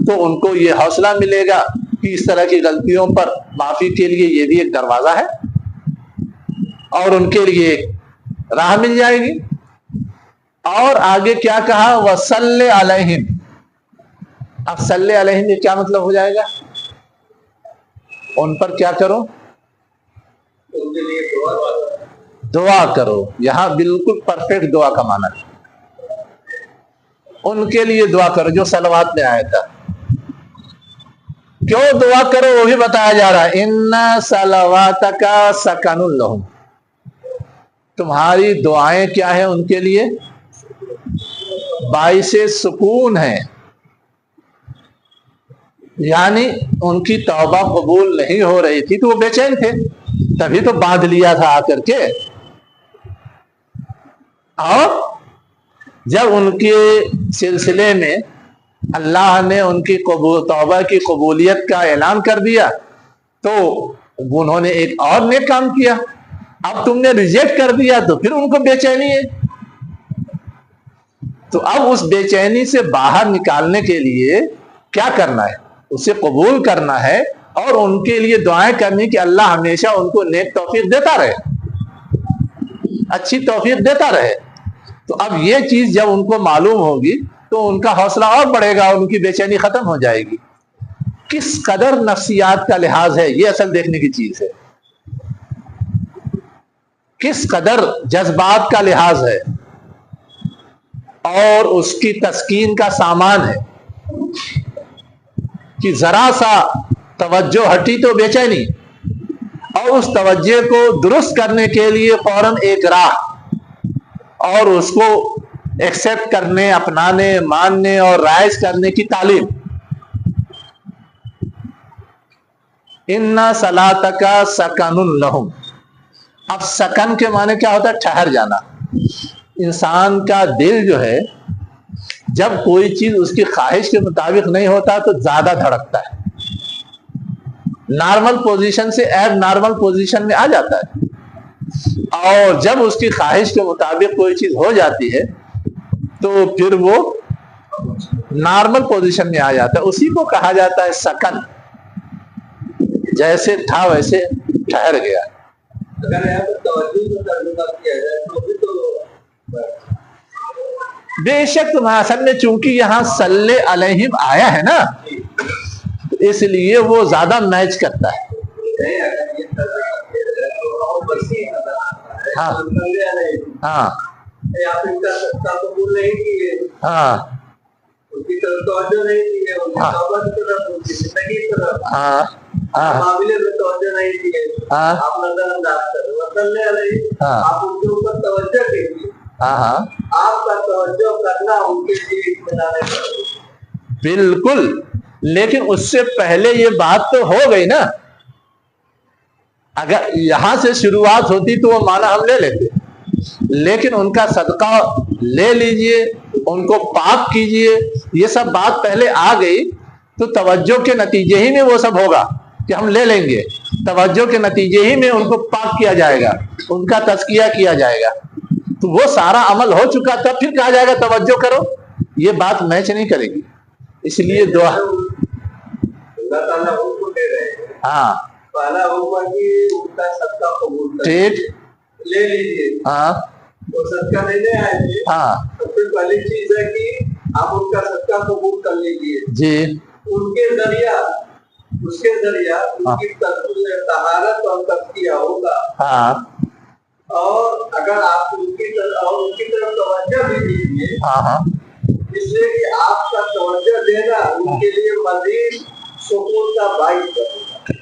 تو ان کو یہ حوصلہ ملے گا کہ اس طرح کی غلطیوں پر معافی کے لیے یہ بھی ایک دروازہ ہے اور ان کے لیے ایک راہ مل جائے گی. اور آگے کیا کہا؟ وَصَلِّ عَلَيْهِمْ. اب صلی علیہم یہ کیا مطلب ہو جائے گا؟ ان پر کیا کرو؟ ان کے لیے دعا کرو. یہاں بالکل پرفیکٹ دعا کا معنی ہے. ان کے لیے دعا کرو جو صلوات میں آیا تھا. کیوں دعا کرو وہ بھی بتایا جا رہا ہے. اِنَّ صَلَوَاتَكَ سَكَنٌ لَهُمْ. تمہاری دعائیں کیا ہیں ان کے لیے؟ باعث سکون ہے. یعنی ان کی توبہ قبول نہیں ہو رہی تھی تو وہ بے چین تھے، تبھی تو باندھ لیا تھا آ کر کے. اور جب ان کے سلسلے میں اللہ نے ان کی توبہ کی قبولیت کا اعلان کر دیا تو انہوں نے ایک اور نیک کام کیا. اب تم نے ریجیکٹ کر دیا تو پھر ان کو بے چینی ہے. تو اب اس بے چینی سے باہر نکالنے کے لیے کیا کرنا ہے؟ اسے قبول کرنا ہے اور ان کے لیے دعائیں کرنی کہ اللہ ہمیشہ ان کو نیک توفیق دیتا رہے، اچھی توفیق دیتا رہے. تو اب یہ چیز جب ان کو معلوم ہوگی تو ان کا حوصلہ اور بڑھے گا اور ان کی بے چینی ختم ہو جائے گی. کس قدر نفسیات کا لحاظ ہے یہ اصل دیکھنے کی چیز ہے. کس قدر جذبات کا لحاظ ہے اور اس کی تسکین کا سامان ہے کہ ذرا سا توجہ ہٹی تو بے چینی، اور اس توجہ کو درست کرنے کے لیے فوراً ایک راہ اور اس کو ایکسپٹ کرنے، اپنانے، ماننے اور رائج کرنے کی تعلیم. اِنَّ صَلَاتَكَ سَكَنٌ لَهُمْ. اب سکن کے معنی کیا ہوتا ہے؟ ٹھہر جانا. انسان کا دل جو ہے جب کوئی چیز اس کی خواہش کے مطابق نہیں ہوتا تو زیادہ دھڑکتا ہے، نارمل پوزیشن سے ایب نارمل پوزیشن میں آ جاتا ہے. اور جب اس کی خواہش کے مطابق کوئی چیز ہو جاتی ہے تو پھر وہ نارمل پوزیشن میں آ جاتا ہے. اسی کو کہا جاتا ہے سکن. جیسے تھا ویسے ٹھہر گیا. اگر یہاں پر توجہ کو ترجمہ کیا جائے تو بھی تو بے شک اصل میں چونکہ یہاں صلی علیہم آیا ہے نا اس لیے وہ زیادہ میچ کرتا ہے. نہیں، اگر یہ ترجمہ کیا جائے تو اور وسیع ہے. ہاں ہاں یا پھر ان کا سچا قبول نہیں کیے، ہاں ان کی طرف توجہ نہیں کیے، ان کی توبہ کی طرف، ان کی زندگی کی طرف، ہاں معاملے میں توجہ نہیں کیے، آپ نظر انداز کر وصلی علیہ، آپ ان کے اوپر توجہ کیجیے. آپ کا توجہ کرنا ان کے لیے اطمینان ہے. بالکل. لیکن اس سے پہلے یہ بات تو ہو گئی نا. اگر یہاں سے شروعات ہوتی تو وہ معنی ہم لے لیتے، لیکن ان کا صدقہ لے لیجئے، ان کو پاک کیجئے، یہ سب بات پہلے آ گئی تو توجہ کے نتیجے ہی میں وہ سب ہوگا کہ ہم لے لیں گے. توجہ کے نتیجے ہی میں ان کو پاک کیا جائے گا، ان کا تزکیہ کیا جائے گا. تو وہ سارا عمل ہو چکا تھا، پھر کہا جائے گا توجہ کرو. یہ بات میچ نہیں کرے گی. اس لیے دعا اللہ تعالیٰ ان کو دے رہے ہیں. ہاں پہلا ہوگا کہ ان کا صدقہ قبول ٹھیک لے لیجیے. ہاں وہ صدقہ لینے آئے تھے، ہاں سب سے پہلی چیز ہے کہ آپ ان کا صدقہ قبول کر لیجیے. جی ان کے ذریعہ اس کے ذریعہ ان کی طہارت اور تزکیہ ہوگا. ہاں اور اگر آپ ان کی طرف توجہ بھی دیجیے، ہاں ہاں اس لیے کہ آپ کا توجہ دینا ان کے لیے مزید سکون کا باعث بنے گا.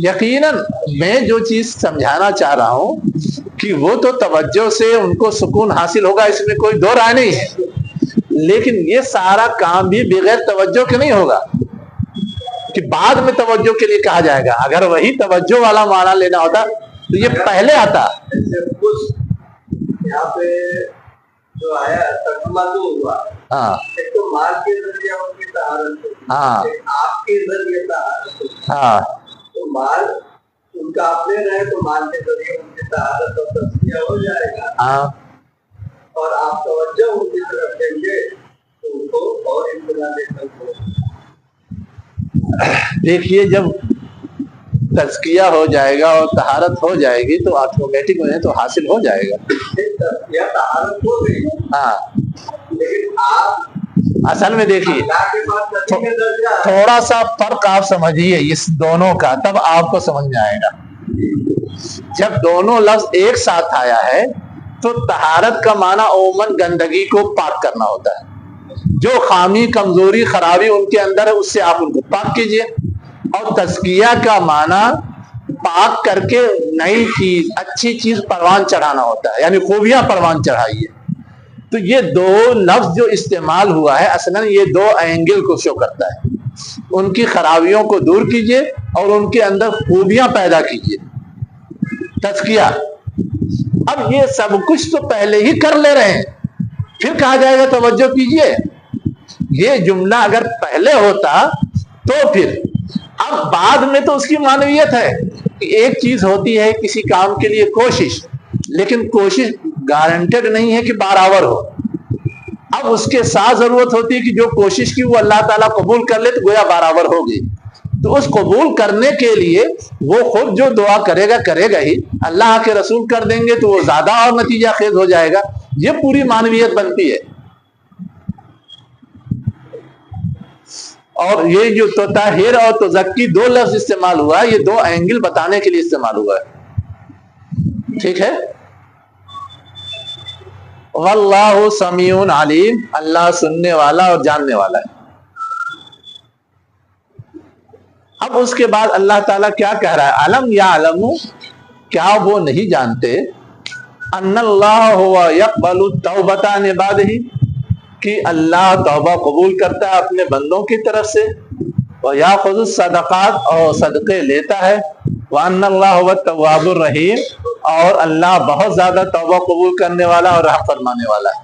یقیناً میں جو چیز سمجھانا چاہ رہا ہوں کہ وہ تو توجہ سے ان کو سکون حاصل ہوگا، اس میں کوئی دو رائے نہیں ہے. لیکن یہ سارا کام بھی بغیر توجہ کے نہیں ہوگا کہ بعد میں توجہ کے لیے کہا جائے گا. اگر وہی توجہ والا معنی لینا ہوتا تو یہ پہلے آتا. ایسے کچھ یہاں پہ جو آیا ترجمہ جو ہوا، ہاں ایک تو مال کے ذریعے ان کی طہارت ہوئی، ہاں ایک آپ کے ذریعے طہارت ہوئی۔ ہاں تو مال ان کا اپنے رہے تو مال کے ذریعے ان کی طہارت اور تزکیہ ہو جائے گا، ہاں اور آپ توجہ ان کی طرف دیں گے تو ان کو اور اطلاع دے سکتے ہیں۔ دیکھیے جب تزکیہ ہو جائے گا اور طہارت ہو جائے گی تو آٹومیٹک انہیں تو حاصل ہو جائے گا۔ تزکیہ طہارت ہو گئی، ہاں لیکن آپ اصل میں دیکھیے اللہ کے پاس نبی کا درجہ ہے۔ تھوڑا سا فرق آپ سمجھیے اس دونوں کا، تب آپ کو سمجھ میں آئے گا۔ جب دونوں لفظ ایک ساتھ آیا ہے تو طہارت کا معنی عموماً گندگی کو پاک کرنا ہوتا ہے، جو خامی کمزوری خرابی ان کے اندر ہے اس سے آپ ان کو پاک کیجئے، اور تزکیہ کا معنی پاک کر کے نئی چیز اچھی چیز پروان چڑھانا ہوتا ہے، یعنی خوبیاں پروان چڑھائیے۔ تو یہ دو لفظ جو استعمال ہوا ہے اصلاً یہ دو اینگل کو شو کرتا ہے، ان کی خرابیوں کو دور کیجئے اور ان کے اندر خوبیاں پیدا کیجئے۔ تزکیہ، اب یہ سب کچھ تو پہلے ہی کر لے رہے ہیں، پھر کہا جائے گا توجہ کیجئے۔ یہ جملہ اگر پہلے ہوتا تو پھر، اب بعد میں تو اس کی معنویت ہے کہ ایک چیز ہوتی ہے کسی کام کے لیے کوشش، لیکن کوشش گارنٹیڈ نہیں ہے کہ برابر ہو۔ اب اس کے ساتھ ضرورت ہوتی ہے کہ جو کوشش کی وہ اللہ تعالیٰ قبول کر لے تو گویا برابر ہوگی۔ تو اس قبول کرنے کے لیے وہ خود جو دعا کرے گا ہی، اللہ کے رسول کر دیں گے تو وہ زیادہ اور نتیجہ خیز ہو جائے گا۔ یہ پوری معنویت بنتی ہے۔ اور یہ جو تطہر اور تزکی دو لفظ استعمال ہوا ہے، یہ دو اینگل بتانے کے لیے استعمال ہوا ہے، ٹھیک ہے۔ واللہ سمیع علیم، اللہ سننے والا اور جاننے والا ہے۔ اب اس کے بعد اللہ تعالیٰ کیا کہہ رہا ہے؟ علم یعلم، کیا وہ نہیں جانتے ان اللہ ہوا یقبل التوبۃ عن عبادہ، کہ اللہ توبہ قبول کرتا ہے اپنے بندوں کی طرف سے، ویاخذ الصدقات، اور صدقے لیتا ہے، وان اللہ هو التواب الرحیم، اور اللہ بہت زیادہ توبہ قبول کرنے والا اور رحم فرمانے والا ہے۔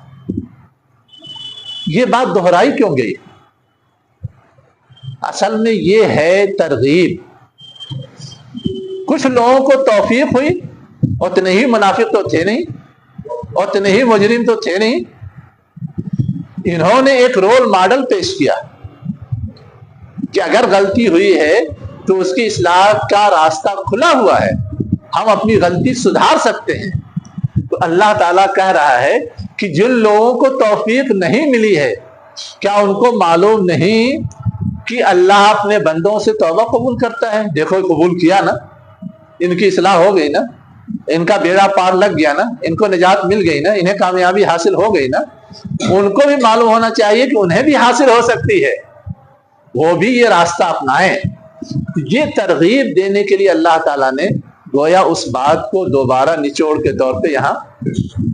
یہ بات دہرائی کیوں گئی؟ اصل میں یہ ہے ترغیب۔ کچھ لوگوں کو توفیق ہوئی، اتنے ہی منافق تو تھے نہیں، اتنے ہی مجرم تو تھے نہیں، انہوں نے ایک رول ماڈل پیش کیا کہ اگر غلطی ہوئی ہے تو اس کی اصلاح کا راستہ کھلا ہوا ہے، ہم اپنی غلطی سدھار سکتے ہیں۔ تو اللہ تعالیٰ کہہ رہا ہے کہ جن لوگوں کو توفیق نہیں ملی ہے، کیا ان کو معلوم نہیں کہ اللہ اپنے بندوں سے توبہ قبول کرتا ہے؟ دیکھو قبول کیا نا، ان کی اصلاح ہو گئی نا، ان کا بیڑا پار لگ گیا نا، ان کو نجات مل گئی نا، انہیں کامیابی حاصل ہو گئی نا۔ ان کو بھی معلوم ہونا چاہیے کہ انہیں بھی حاصل ہو سکتی ہے، وہ بھی یہ راستہ اپنائیں۔ یہ ترغیب دینے کے لیے اللہ تعالیٰ نے گویا اس بات کو دوبارہ نچوڑ کے طور پہ یہاں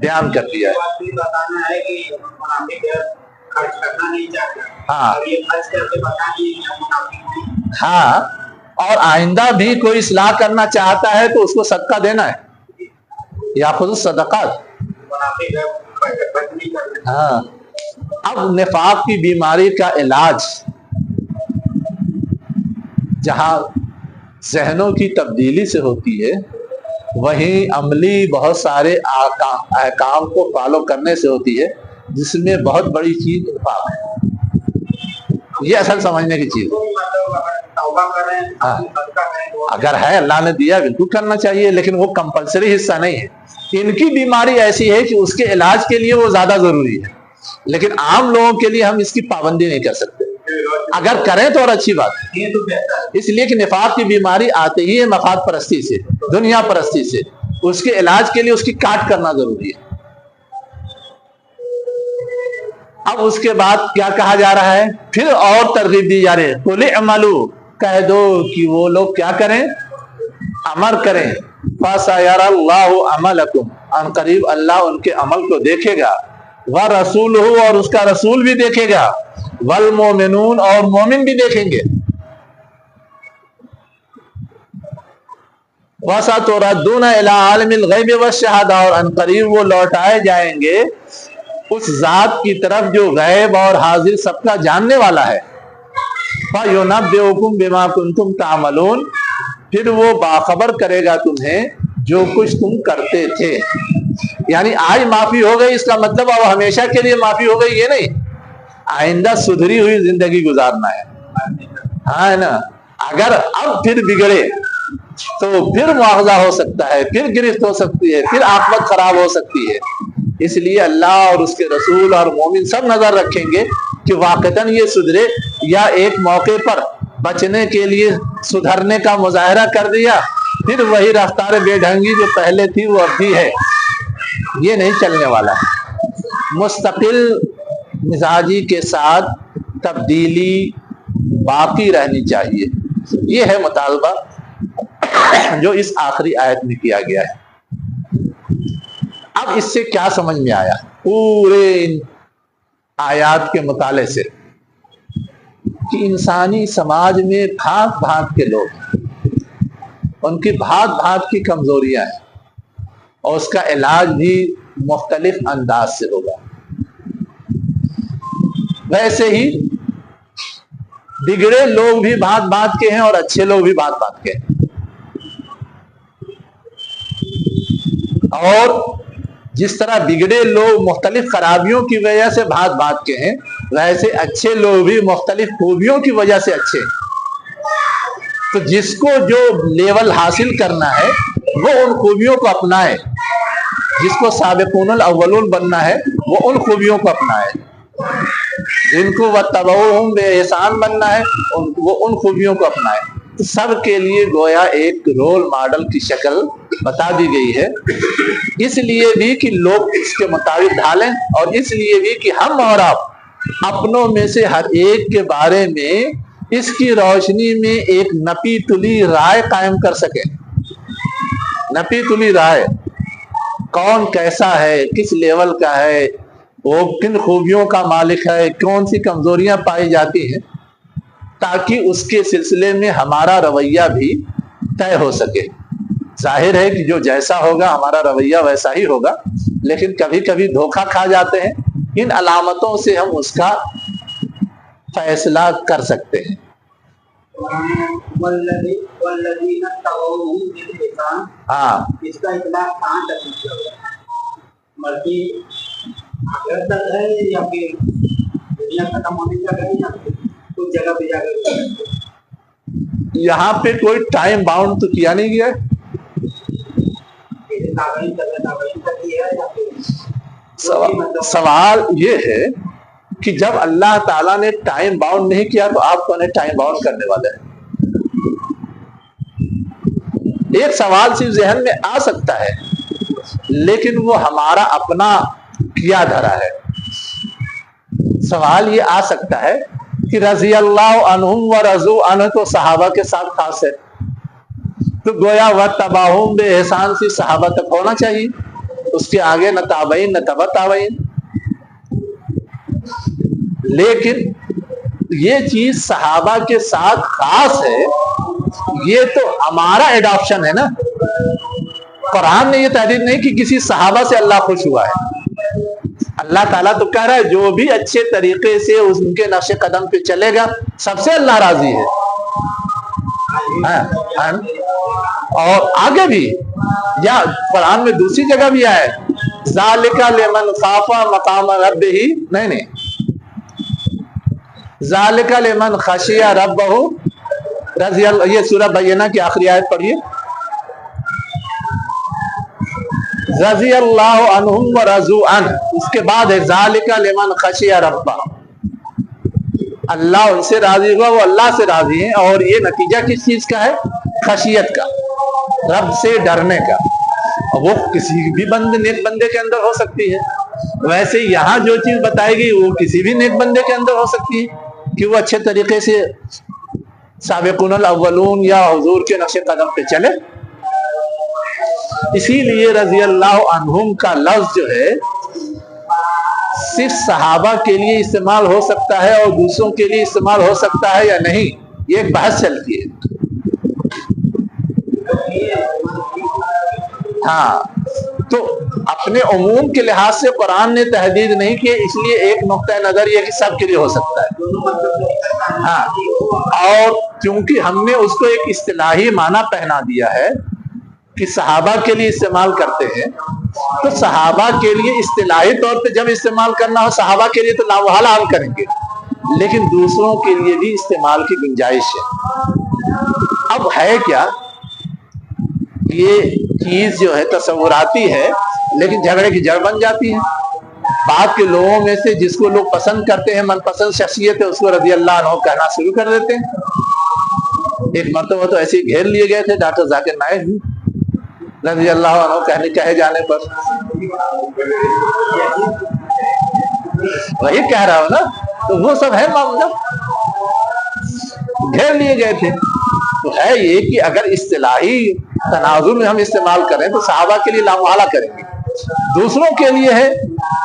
بیان کر دیا ہے۔ بتانا ہے کہ منافق خرچ کرنا نہیں چاہتا، ہاں اور یہ خرچ کر کے بتا دیے منافق نہیں۔ ہاں، اور آئندہ بھی کوئی اصلاح کرنا چاہتا ہے تو اس کو صدقہ دینا ہے، یاخذ الصدقات۔ ہاں، اب نفاق کی بیماری کا علاج جہاں ذہنوں کی تبدیلی سے ہوتی ہے، وہیں عملی بہت سارے احکام کو فالو کرنے سے ہوتی ہے، جس میں بہت بڑی چیز نفاق ہے۔ یہ اصل سمجھنے کی چیز ہے۔ اگر ہے اللہ نے دیا بالکل کرنا چاہیے، لیکن وہ کمپلسری حصہ نہیں ہے۔ ان کی بیماری ایسی ہے کہ اس کے علاج کے لیے وہ زیادہ ضروری ہے، لیکن عام لوگوں کے لیے ہم اس کی پابندی نہیں کر سکتے۔ اگر کریں تو اور اچھی بات ہے، اس لیے کہ نفاق کی بیماری آتے ہی ہے مفاد پرستی سے، دنیا پرستی سے، اس کے علاج کے لیے اس کی کاٹ کرنا ضروری ہے۔ اب اس کے بعد کیا کہا جا رہا ہے؟ پھر اور ترغیب دی جا رہی ہے، قُلِ اعْمَلُوا، کہہ دو کہ وہ لوگ کیا کریں؟ عمل کریں۔ فَسَيَرَى اللَّهُ عَمَلَكُمْ، ان قریب اللہ ان کے عمل کو دیکھے گا، وَرَسُولُهُ، اور اس کا رسول بھی دیکھے گا، وَالْمُؤْمِنُونَ، اور مومن بھی دیکھیں گے۔ وَسَتُرَدُّونَ إِلَىٰ عَالِمِ الْغَيْبِ وَالشَّهَادَةِ، اور ان قریب وہ لوٹائے جائیں گے اس ذات کی طرف جو غیب اور حاضر سب کا جاننے والا ہے. فَيُنَبِّئُكُم بِمَا كُنتُمْ تَعْمَلُونَ، پھر وہ باخبر کرے گا تمہیں جو کچھ تم کرتے تھے. یعنی آج معافی ہو گئی اس کا مطلب اب ہمیشہ کے لیے معافی ہو گئی یہ نہیں، آئندہ سدھری ہوئی زندگی گزارنا ہے. ہاں نا، اگر اب پھر بگڑے تو پھر مواخذہ ہو سکتا ہے، پھر گرفت ہو سکتی ہے، پھر عاقبت خراب ہو سکتی ہے. اس لیے اللہ اور اس کے رسول اور مومن سب نظر رکھیں گے کہ واقعتاً یہ سدھرے، یا ایک موقع پر بچنے کے لیے سدھرنے کا مظاہرہ کر دیا، پھر وہی رفتار بے ڈھنگی جو پہلے تھی وہ اب بھی ہے. یہ نہیں چلنے والا. مستقل مزاجی کے ساتھ تبدیلی باقی رہنی چاہیے. یہ ہے مطالبہ جو اس آخری آیت میں کیا گیا ہے. اب اس سے کیا سمجھ میں آیا پورے ان آیات کے مطالعے سے؟ کہ انسانی سماج میں بھانت بھانت کے لوگ، ان کی بھانت بھانت کی کمزوریاں ہیں، اور اس کا علاج بھی مختلف انداز سے ہوگا. ویسے ہی بگڑے لوگ بھی بھانت بھانت کے ہیں اور اچھے لوگ بھی بھانت بھانت کے ہیں. اور جس طرح بگڑے لوگ مختلف خرابیوں کی وجہ سے بھانت بھانت کے ہیں، ویسے اچھے لوگ بھی مختلف خوبیوں کی وجہ سے اچھے ہیں. تو جس کو جو لیول حاصل کرنا ہے وہ ان خوبیوں کو اپنائے، جس کو سابقون الاولون بننا ہے وہ ان خوبیوں کو اپنائے، جن کو وَاتَّبَعُوهُم بِإِحْسَان بننا ہے وہ ان خوبیوں کو اپنائے. تو سب کے لیے گویا ایک رول ماڈل کی شکل بتا دی گئی ہے، اس لیے بھی کہ لوگ اس کے مطابق ڈھالیں، اور اس لیے بھی کہ ہم اور آپ اپنوں میں سے ہر ایک کے بارے میں اس کی روشنی میں ایک نپی تلی رائے قائم کر سکیں. نپی تلی رائے، کون کیسا ہے، کس لیول کا ہے، وہ کن خوبیوں کا مالک ہے، کون سی کمزوریاں پائی جاتی ہیں، تاکہ اس کے سلسلے میں ہمارا رویہ بھی طے ہو سکے. ظاہر ہے کہ جو جیسا ہوگا ہمارا رویہ ویسا ہی ہوگا، لیکن کبھی کبھی دھوکہ کھا جاتے ہیں. ان علامتوں سے ہم اس کا فیصلہ کر سکتے ہیں. والذین اتبعوہم بإحسان، ہاں، اس کا اطلاق کہاں تک کیا ہوا؟ مرضی آخرت تک ہے یا پھر دنیا ختم ہونے تک ہے، یا پھر کچھ جگہ پہ جا کر؟ یہاں پہ کوئی ٹائم باؤنڈ تو کیا نہیں گیا ہے. سوال یہ ہے کہ جب اللہ تعالیٰ نے ٹائم باؤنڈ نہیں کیا تو آپ کون ہے ٹائم باؤنڈ کرنے والے ہیں؟ ایک سوال صرف ذہن میں آ سکتا ہے، لیکن وہ ہمارا اپنا کیا دھرا ہے. سوال یہ آ سکتا ہے کہ رضی اللہ عنہم و رضوا عنہ تو صحابہ کے ساتھ خاص ہے، تو گویا واتبعوہم بإحسان سے صحابہ تک ہونا چاہیے، اس کے آگے نہ تابعین نہ تبع تابعین. لیکن یہ چیز صحابہ کے ساتھ خاص ہے، یہ تو ہمارا ایڈاپشن ہے نا. قرآن نے یہ تحریر نہیں کہ کسی صحابہ سے اللہ خوش ہوا ہے. اللہ تعالیٰ تو کہہ رہا ہے جو بھی اچھے طریقے سے ان کے نقش قدم پہ چلے گا سب سے اللہ راضی ہے. اور آگے بھی یا قرآن میں دوسری جگہ بھی آئے ذالک لمن خاف مقام ربہ، نہیں ذالک لمن خشی ربہ رضی اللہ. یہ سورہ بینہ کی آخری آیت پڑھیے، رضی اللہ عنہم و رضوا عنہ، اس کے بعد ہے ذالک لمن خشی ربہ. اللہ ان سے راضی ہوا، وہ اللہ سے راضی ہیں. اور یہ نتیجہ کس چیز کا ہے؟ خشیت کا، رب سے ڈرنے کا. وہ کسی بھی نیک بندے کے اندر ہو سکتی ہے. ویسے یہاں جو چیز بتائی گئی وہ کسی بھی نیک بندے کے اندر ہو سکتی ہے کہ وہ اچھے طریقے سے سابقون الاولون یا حضور کے نقش قدم پہ چلے. اسی لیے رضی اللہ عنہم کا لفظ جو ہے صرف صحابہ کے لیے استعمال ہو سکتا ہے اور دوسروں کے لیے استعمال ہو سکتا ہے یا نہیں، یہ ایک بحث چلتی ہے. ہاں تو اپنے عموم کے لحاظ سے قرآن نے تحدید نہیں کی، اس لیے ایک نقطہ نظر یہ کہ سب کے لیے ہو سکتا ہے، ہاں، اور کیونکہ ہم نے اس کو ایک اصطلاحی معنی پہنا دیا ہے کہ صحابہ کے لیے استعمال کرتے ہیں، تو صحابہ کے لیے اصطلاحی طور پہ جب استعمال کرنا ہو صحابہ کے لیے تو لا محالہ ہم کریں گے، لیکن دوسروں کے لیے بھی استعمال کی گنجائش ہے۔ اب ہے کیا، یہ چیز جو ہے تصوراتی ہے لیکن جھگڑے کی جڑ بن جاتی ہے۔ بعد کے لوگوں میں سے جس کو لوگ پسند کرتے ہیں، من پسند شخصیت ہے، اس کو رضی اللہ عنہ کہنا شروع کر دیتے ہیں۔ ایک مرتبہ تو ایسے ہی گھیر لیے گئے تھے ڈاکٹر ذاکر نائک بھی، رضی اللہ عنہ کہے جانے پر وہی کہہ رہا ہوں نا، تو وہ سب ہے معاملہ، گھیر لیے گئے تھے۔ تو ہے یہ کہ اگر اصطلاحی تناظر میں ہم استعمال کریں تو صحابہ کے لیے لامحالہ کریں گے، دوسروں کے لیے ہے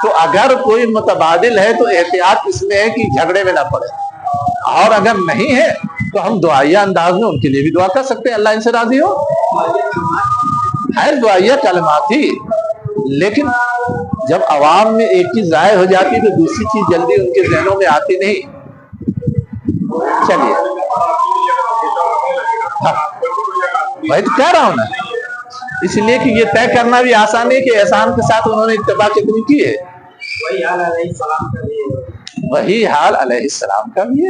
تو اگر کوئی متبادل ہے تو احتیاط اس میں ہے کہ جھگڑے میں نہ پڑے، اور اگر نہیں ہے تو ہم دعائیہ انداز میں ان کے لیے بھی دعا کر سکتے ہیں، اللہ ان سے راضی ہو، ہے دعائیہ کلمات ہی۔ لیکن جب عوام میں ایک چیز ظاہر ہو جاتی ہے تو دوسری چیز جلدی ان کے ذہنوں میں آتی نہیں۔ چلیے وہی تو کہہ رہا ہوں نا، اس لیے کہ یہ طے کرنا بھی آسان ہے کہ احسان کے ساتھ انہوں نے اتباع کتنی کی ہے۔ وہی حال علیہ السلام کا بھی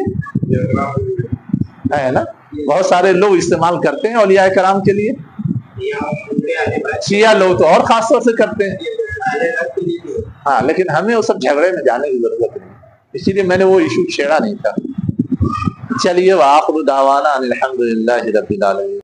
ہے نا، بہت سارے لوگ استعمال کرتے ہیں اولیاء کرام کے لیے، شیعہ لوگ تو اور خاص طور سے کرتے ہیں، ہاں، لیکن ہمیں وہ سب جھگڑے میں جانے کی ضرورت نہیں، اسی لیے میں نے وہ ایشو چھیڑا نہیں تھا۔ چلیے وآخر دعوانا ان الحمد للہ رب العالمین۔